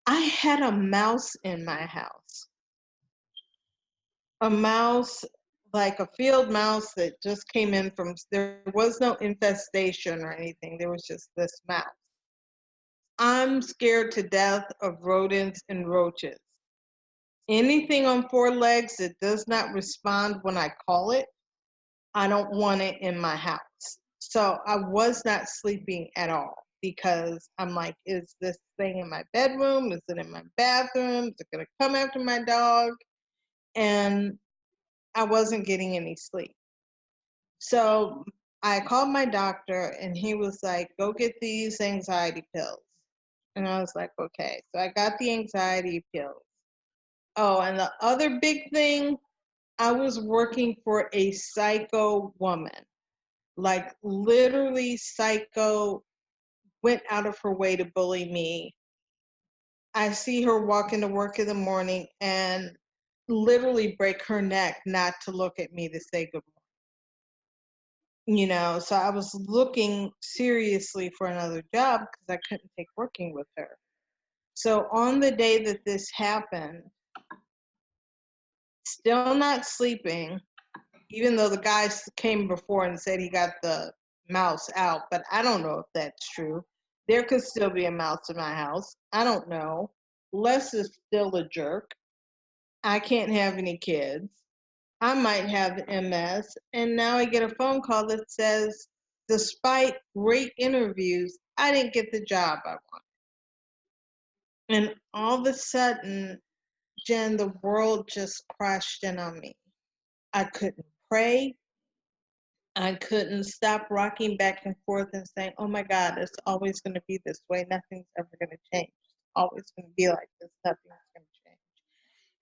I had a mouse in my house. A mouse, like a field mouse that just came in there was no infestation or anything. There was just this mouse. I'm scared to death of rodents and roaches. Anything on four legs that does not respond when I call it, I don't want it in my house. So I was not sleeping at all because I'm like, is this thing in my bedroom? Is it in my bathroom? Is it going to come after my dog? And I wasn't getting any sleep. So I called my doctor and he was like, go get these anxiety pills. And I was like, okay. So I got the anxiety pills. Oh, and the other big thing, I was working for a psycho woman, like literally psycho, went out of her way to bully me. I see her walk into work in the morning and literally break her neck not to look at me to say good morning. So I was looking seriously for another job because I couldn't take working with her. So on the day that this happened, still not sleeping, even though the guy came before and said he got the mouse out, but I don't know if that's true. There could still be a mouse in my house. I don't know. Les is still a jerk. I can't have any kids. I might have MS. And now I get a phone call that says, despite great interviews, I didn't get the job I wanted. And all of a sudden, Jen, the world just crashed in on me. I couldn't pray. I couldn't stop rocking back and forth and saying, oh my God, it's always going to be this way. Nothing's ever going to change. It's always going to be like this. Nothing's going to change.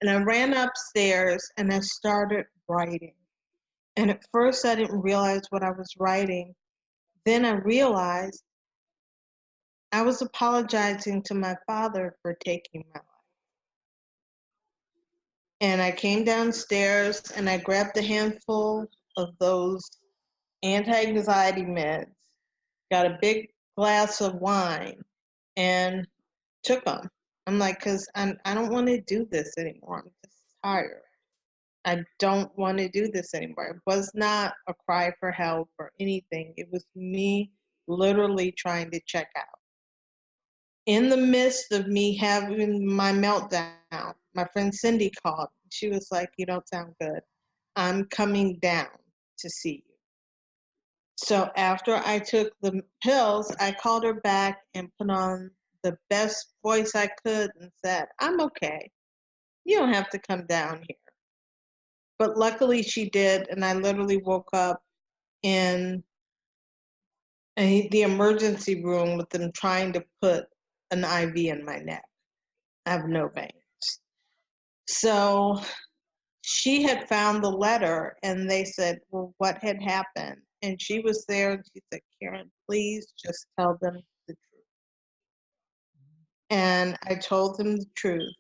And I ran upstairs and I started writing. And at first I didn't realize what I was writing. Then I realized I was apologizing to my father for taking my life. And I came downstairs and I grabbed a handful of those anti-anxiety meds, got a big glass of wine, and took them. I'm like, because I don't want to do this anymore. I'm just tired. I don't want to do this anymore. It was not a cry for help or anything. It was me literally trying to check out. In the midst of me having my meltdown, my friend Cindy called. She was like, you don't sound good. I'm coming down to see you. So after I took the pills, I called her back and put on the best voice I could and said, I'm okay. You don't have to come down here. But luckily she did, and I literally woke up in the emergency room with them trying to put an IV in my neck. I have no veins. So she had found the letter and they said, well, what had happened? And she was there and she said, Karyn, please just tell them the truth. And I told them the truth.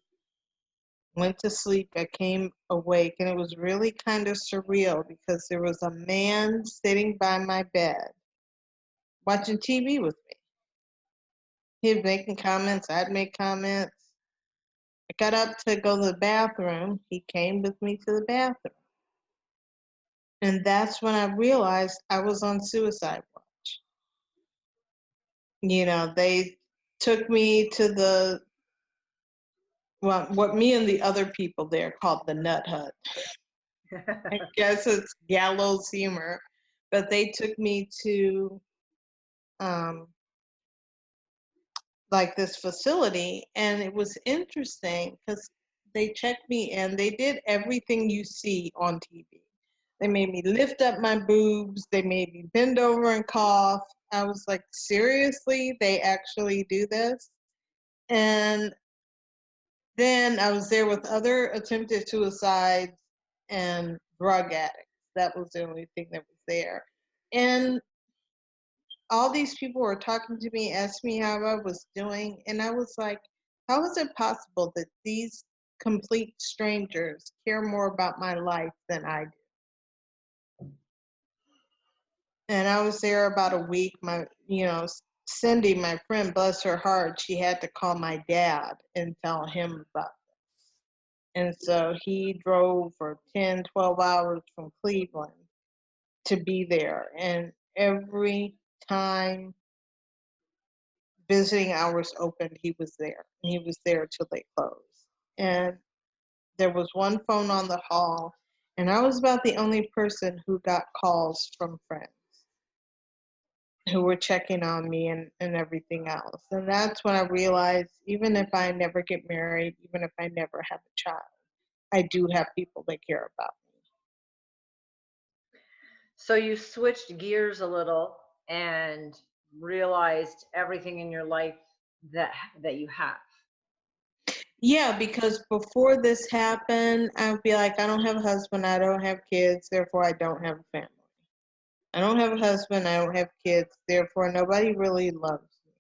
Went to sleep. I came awake and it was really kind of surreal because there was a man sitting by my bed watching TV with me. He'd making comments. I'd make comments. I got up to go to the bathroom. He came with me to the bathroom. And that's when I realized I was on suicide watch. They took me to what me and the other people there called the Nut Hut. I guess it's gallows humor. But they took me to like this facility, and it was interesting because they checked me in. They did everything you see on TV. They made me lift up my boobs. They made me bend over and cough. I was like, seriously? They actually do this? And then I was there with other attempted suicides and drug addicts. That was the only thing that was there. And all these people were talking to me, asking me how I was doing. And I was like, how is it possible that these complete strangers care more about my life than I do? And I was there about a week. Cindy, my friend, bless her heart, she had to call my dad and tell him about this. And so he drove for 10, 12 hours from Cleveland to be there. And every time visiting hours opened, he was there. And he was there till they closed. And there was one phone on the hall, and I was about the only person who got calls from friends who were checking on me and everything else. And that's when I realized, even if I never get married, even if I never have a child, I do have people that care about me. So you switched gears a little and realized everything in your life that you have. Yeah, because before this happened, I'd be like, I don't have a husband, I don't have kids, therefore I don't have a family. I don't have a husband, I don't have kids, therefore nobody really loves me.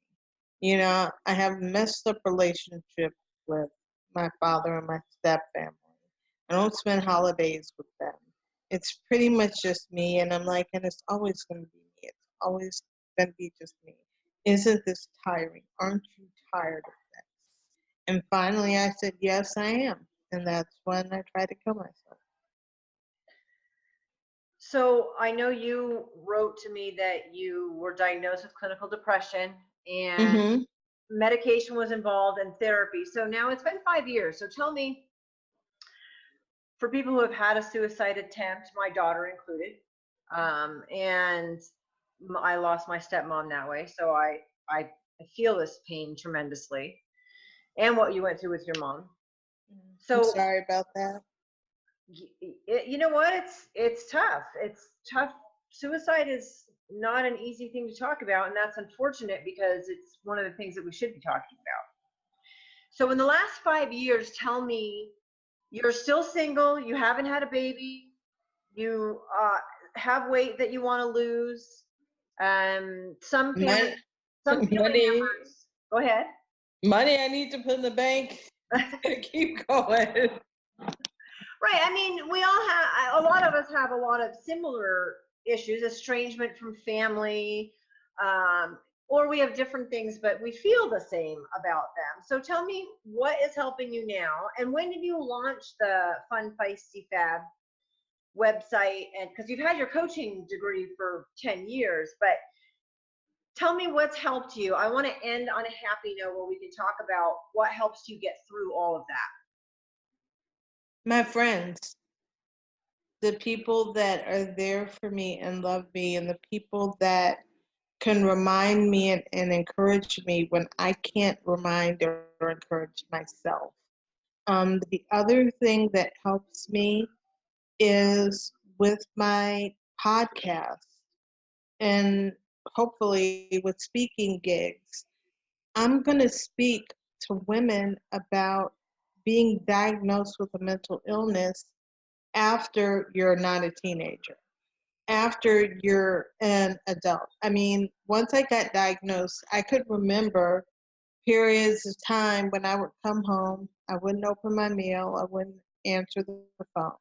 You know, I have a messed up relationship with my father and my step family. I don't spend holidays with them. It's pretty much just me, and I'm like, and it's always going to be me. It's always going to be just me. Isn't this tiring? Aren't you tired of this? And finally I said, yes, I am. And that's when I tried to kill myself. So I know you wrote to me that you were diagnosed with clinical depression and Mm-hmm. medication was involved and therapy. So now it's been 5 years. So tell me, for people who have had a suicide attempt, my daughter included, and I lost my stepmom that way. So I feel this pain tremendously, and what you went through with your mom. I'm So sorry about that. you know what? It's tough. It's tough. Suicide is not an easy thing to talk about, and that's unfortunate because it's one of the things that we should be talking about. So in the last 5 years, tell me, you're still single, you haven't had a baby, you have weight that you want to lose. Some family, Money, some family money, members. Go ahead. money I need to put in the bank to keep going. Right. I mean, we all have, a lot of us have a lot of similar issues, estrangement from family, um, or we have different things, but we feel the same about them. So tell me, what is helping you now? And when did you launch the Fun Feisty Fab website? And because you've had your coaching degree for 10 years, but tell me what's helped you. I want to end on a happy note where we can talk about what helps you get through all of that. My friends, the people that are there for me and love me, and the people that can remind me and encourage me when I can't remind or encourage myself. The other thing that helps me is with my podcast and hopefully with speaking gigs. I'm going to speak to women about being diagnosed with a mental illness after you're not a teenager, after you're an adult. I mean, once I got diagnosed, I could remember periods of time when I would come home, I wouldn't open my mail, I wouldn't answer the phone.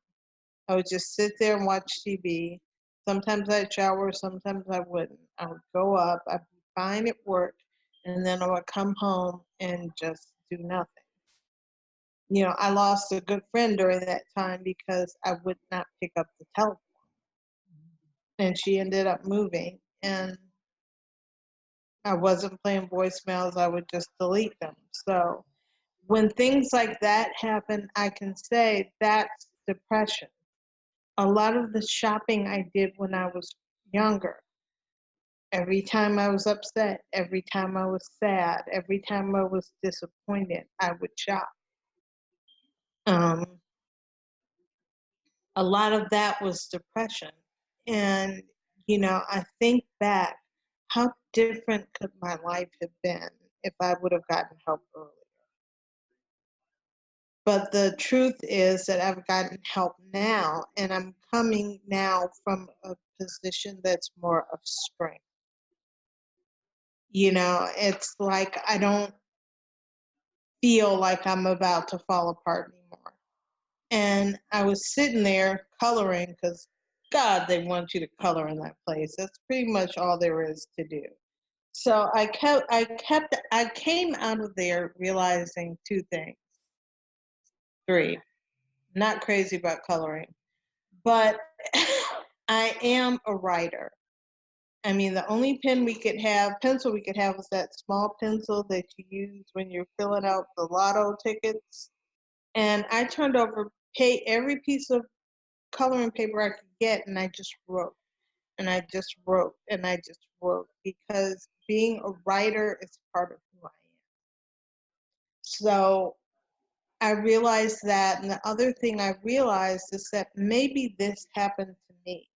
I would just sit there and watch TV. Sometimes I'd shower, sometimes I wouldn't. I would go up, I'd be fine at work, and then I would come home and just do nothing. You know, I lost a good friend during that time because I would not pick up the telephone. And she ended up moving, and I wasn't playing voicemails, I would just delete them. So when things like that happen, I can say that's depression. A lot of the shopping I did when I was younger, every time I was upset, every time I was sad, every time I was disappointed, I would shop. Um, a lot of that was depression. And, you know, I think back, how different could my life have been if I would have gotten help earlier? But the truth is that I've gotten help now, and I'm coming now from a position that's more of strength. You know, it's like I don't feel like I'm about to fall apart anymore. And I was sitting there coloring because, God, they want you to color in that place. That's pretty much all there is to do. So I came out of there realizing two things. Three, not crazy about coloring, but I am a writer. I mean, the only pencil we could have was that small pencil that you use when you're filling out the lotto tickets. And I turned over every piece of coloring paper I could get, and I just wrote. And I just wrote, and I just wrote, because being a writer is part of who I am. So I realized that, and the other thing I realized is that maybe this happened to me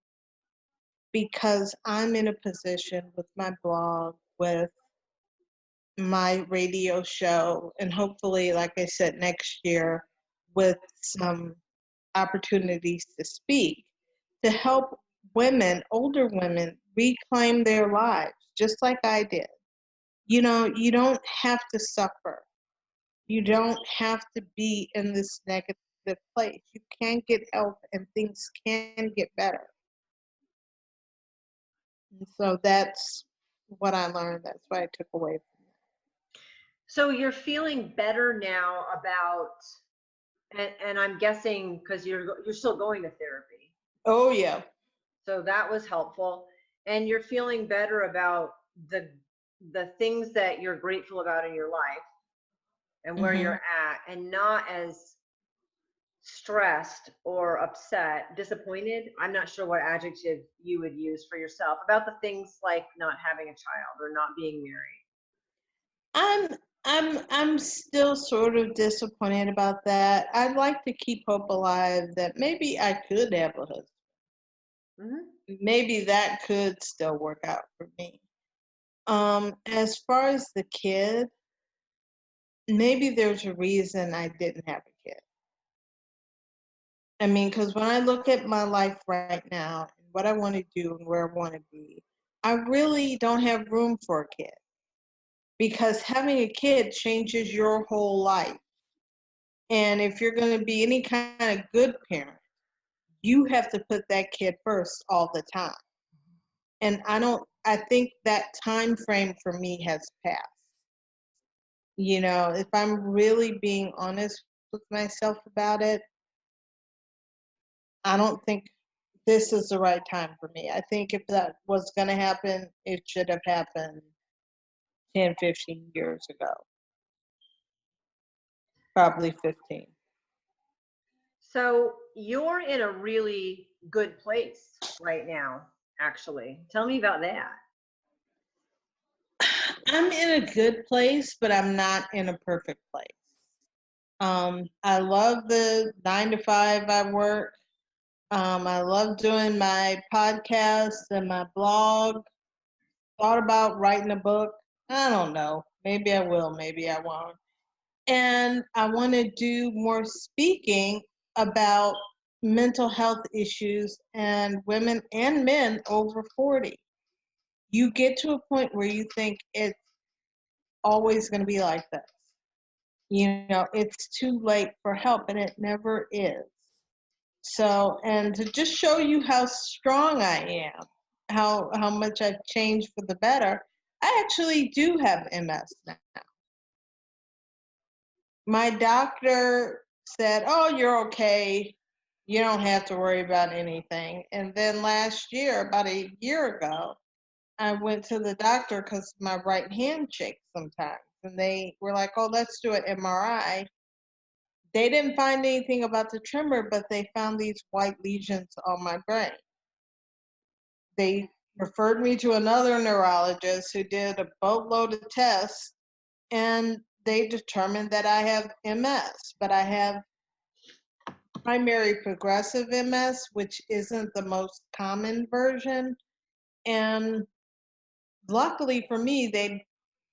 because I'm in a position with my blog, with my radio show, and hopefully, like I said, next year with some opportunities to speak, to help women, older women, reclaim their lives, just like I did. You know, you don't have to suffer. You don't have to be in this negative place. You can get help and things can get better. And so that's what I learned. That's what I took away from it. So you're feeling better now about, and I'm guessing because you're still going to therapy. Oh, yeah. So that was helpful. And you're feeling better about the things that you're grateful about in your life and where Mm-hmm. you're at, and not as stressed or upset, disappointed. I'm not sure what adjective you would use for yourself about the things like not having a child or not being married. I'm still sort of disappointed about that. I'd like to keep hope alive that maybe I could have a husband. Mm-hmm. Maybe that could still work out for me. As far as the kid, maybe there's a reason I didn't have a kid. I mean, because when I look at my life right now and what I want to do and where I want to be, I really don't have room for a kid, because having a kid changes your whole life. And if you're going to be any kind of good parent, you have to put that kid first all the time. And I think that time frame for me has passed. You know, if I'm really being honest with myself about it, I don't think this is the right time for me. I think if that was going to happen, it should have happened 10, 15 years ago. Probably 15. So you're in a really good place right now, actually. Tell me about that. I'm in a good place, but I'm not in a perfect place. I love the 9 to 5 I work. I love doing my podcast and my blog. Thought about writing a book. I don't know. Maybe I will, maybe I won't. And I want to do more speaking about mental health issues and women and men over 40. You get to a point where you think it's always going to be like this. You know, it's too late for help, and it never is. So, and to just show you how strong I am, how much I've changed for the better, I actually do have MS now. My doctor said, "Oh, you're okay. You don't have to worry about anything." And then last year, about a year ago, I went to the doctor because my right hand shakes sometimes. And they were like, "Oh, let's do an MRI." They didn't find anything about the tremor, but they found these white lesions on my brain. They referred me to another neurologist who did a boatload of tests, and they determined that I have MS, but I have primary progressive MS, which isn't the most common version. And luckily for me, they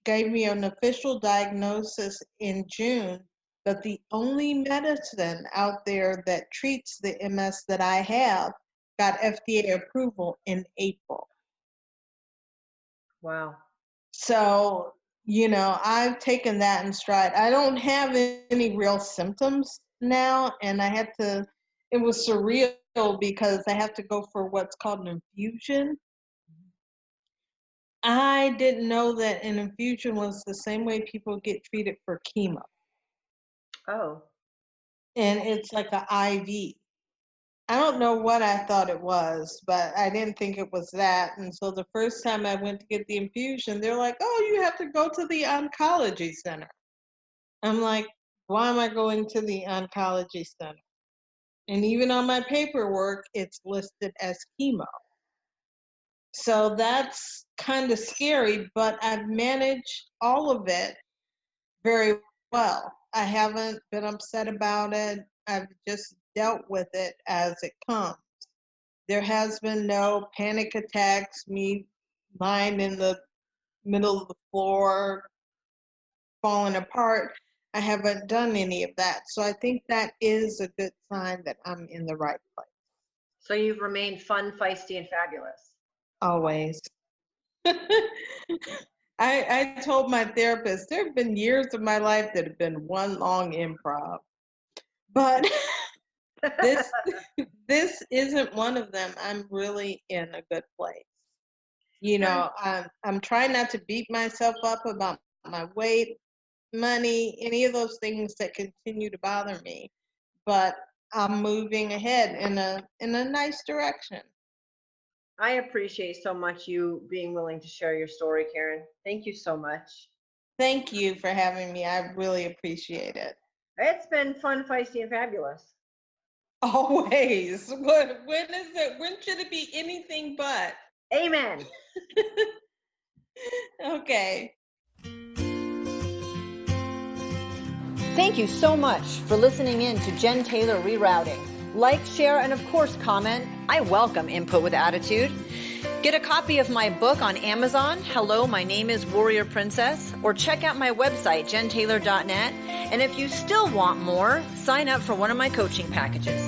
gave me an official diagnosis in June, but the only medicine out there that treats the MS that I have got FDA approval in April. Wow. So, you know, I've taken that in stride. I don't have any real symptoms now, and it was surreal because I have to go for what's called an infusion. I didn't know that an infusion was the same way people get treated for chemo. Oh. And it's like an IV. I don't know what I thought it was, but I didn't think it was that. And so the first time I went to get the infusion, they're like, oh, you have to go to the oncology center. I'm like, why am I going to the oncology center? And even on my paperwork, it's listed as chemo. So that's kind of scary, but I've managed all of it very well. I haven't been upset about it. I've just dealt with it as it comes. There has been no panic attacks, me lying in the middle of the floor, falling apart. I haven't done any of that. So I think that is a good sign that I'm in the right place. So you've remained fun, feisty, and fabulous. Always. I told my therapist there have been years of my life that have been one long improv, but this isn't one of them. I'm really in a good place. You know, I'm trying not to beat myself up about my weight, money, any of those things that continue to bother me, but I'm moving ahead in a nice direction. I appreciate so much you being willing to share your story, Karyn. Thank you so much. Thank you for having me. I really appreciate it. It's been fun, feisty, and fabulous. Always. When is it? When should it be anything but? Amen. Okay. Thank you so much for listening in to Jen Taylor Rerouting. Like, share, and of course, comment. I welcome input with attitude. Get a copy of my book on Amazon, Hello, My Name is Warrior Princess, or check out my website, jentaylor.net. And if you still want more, sign up for one of my coaching packages.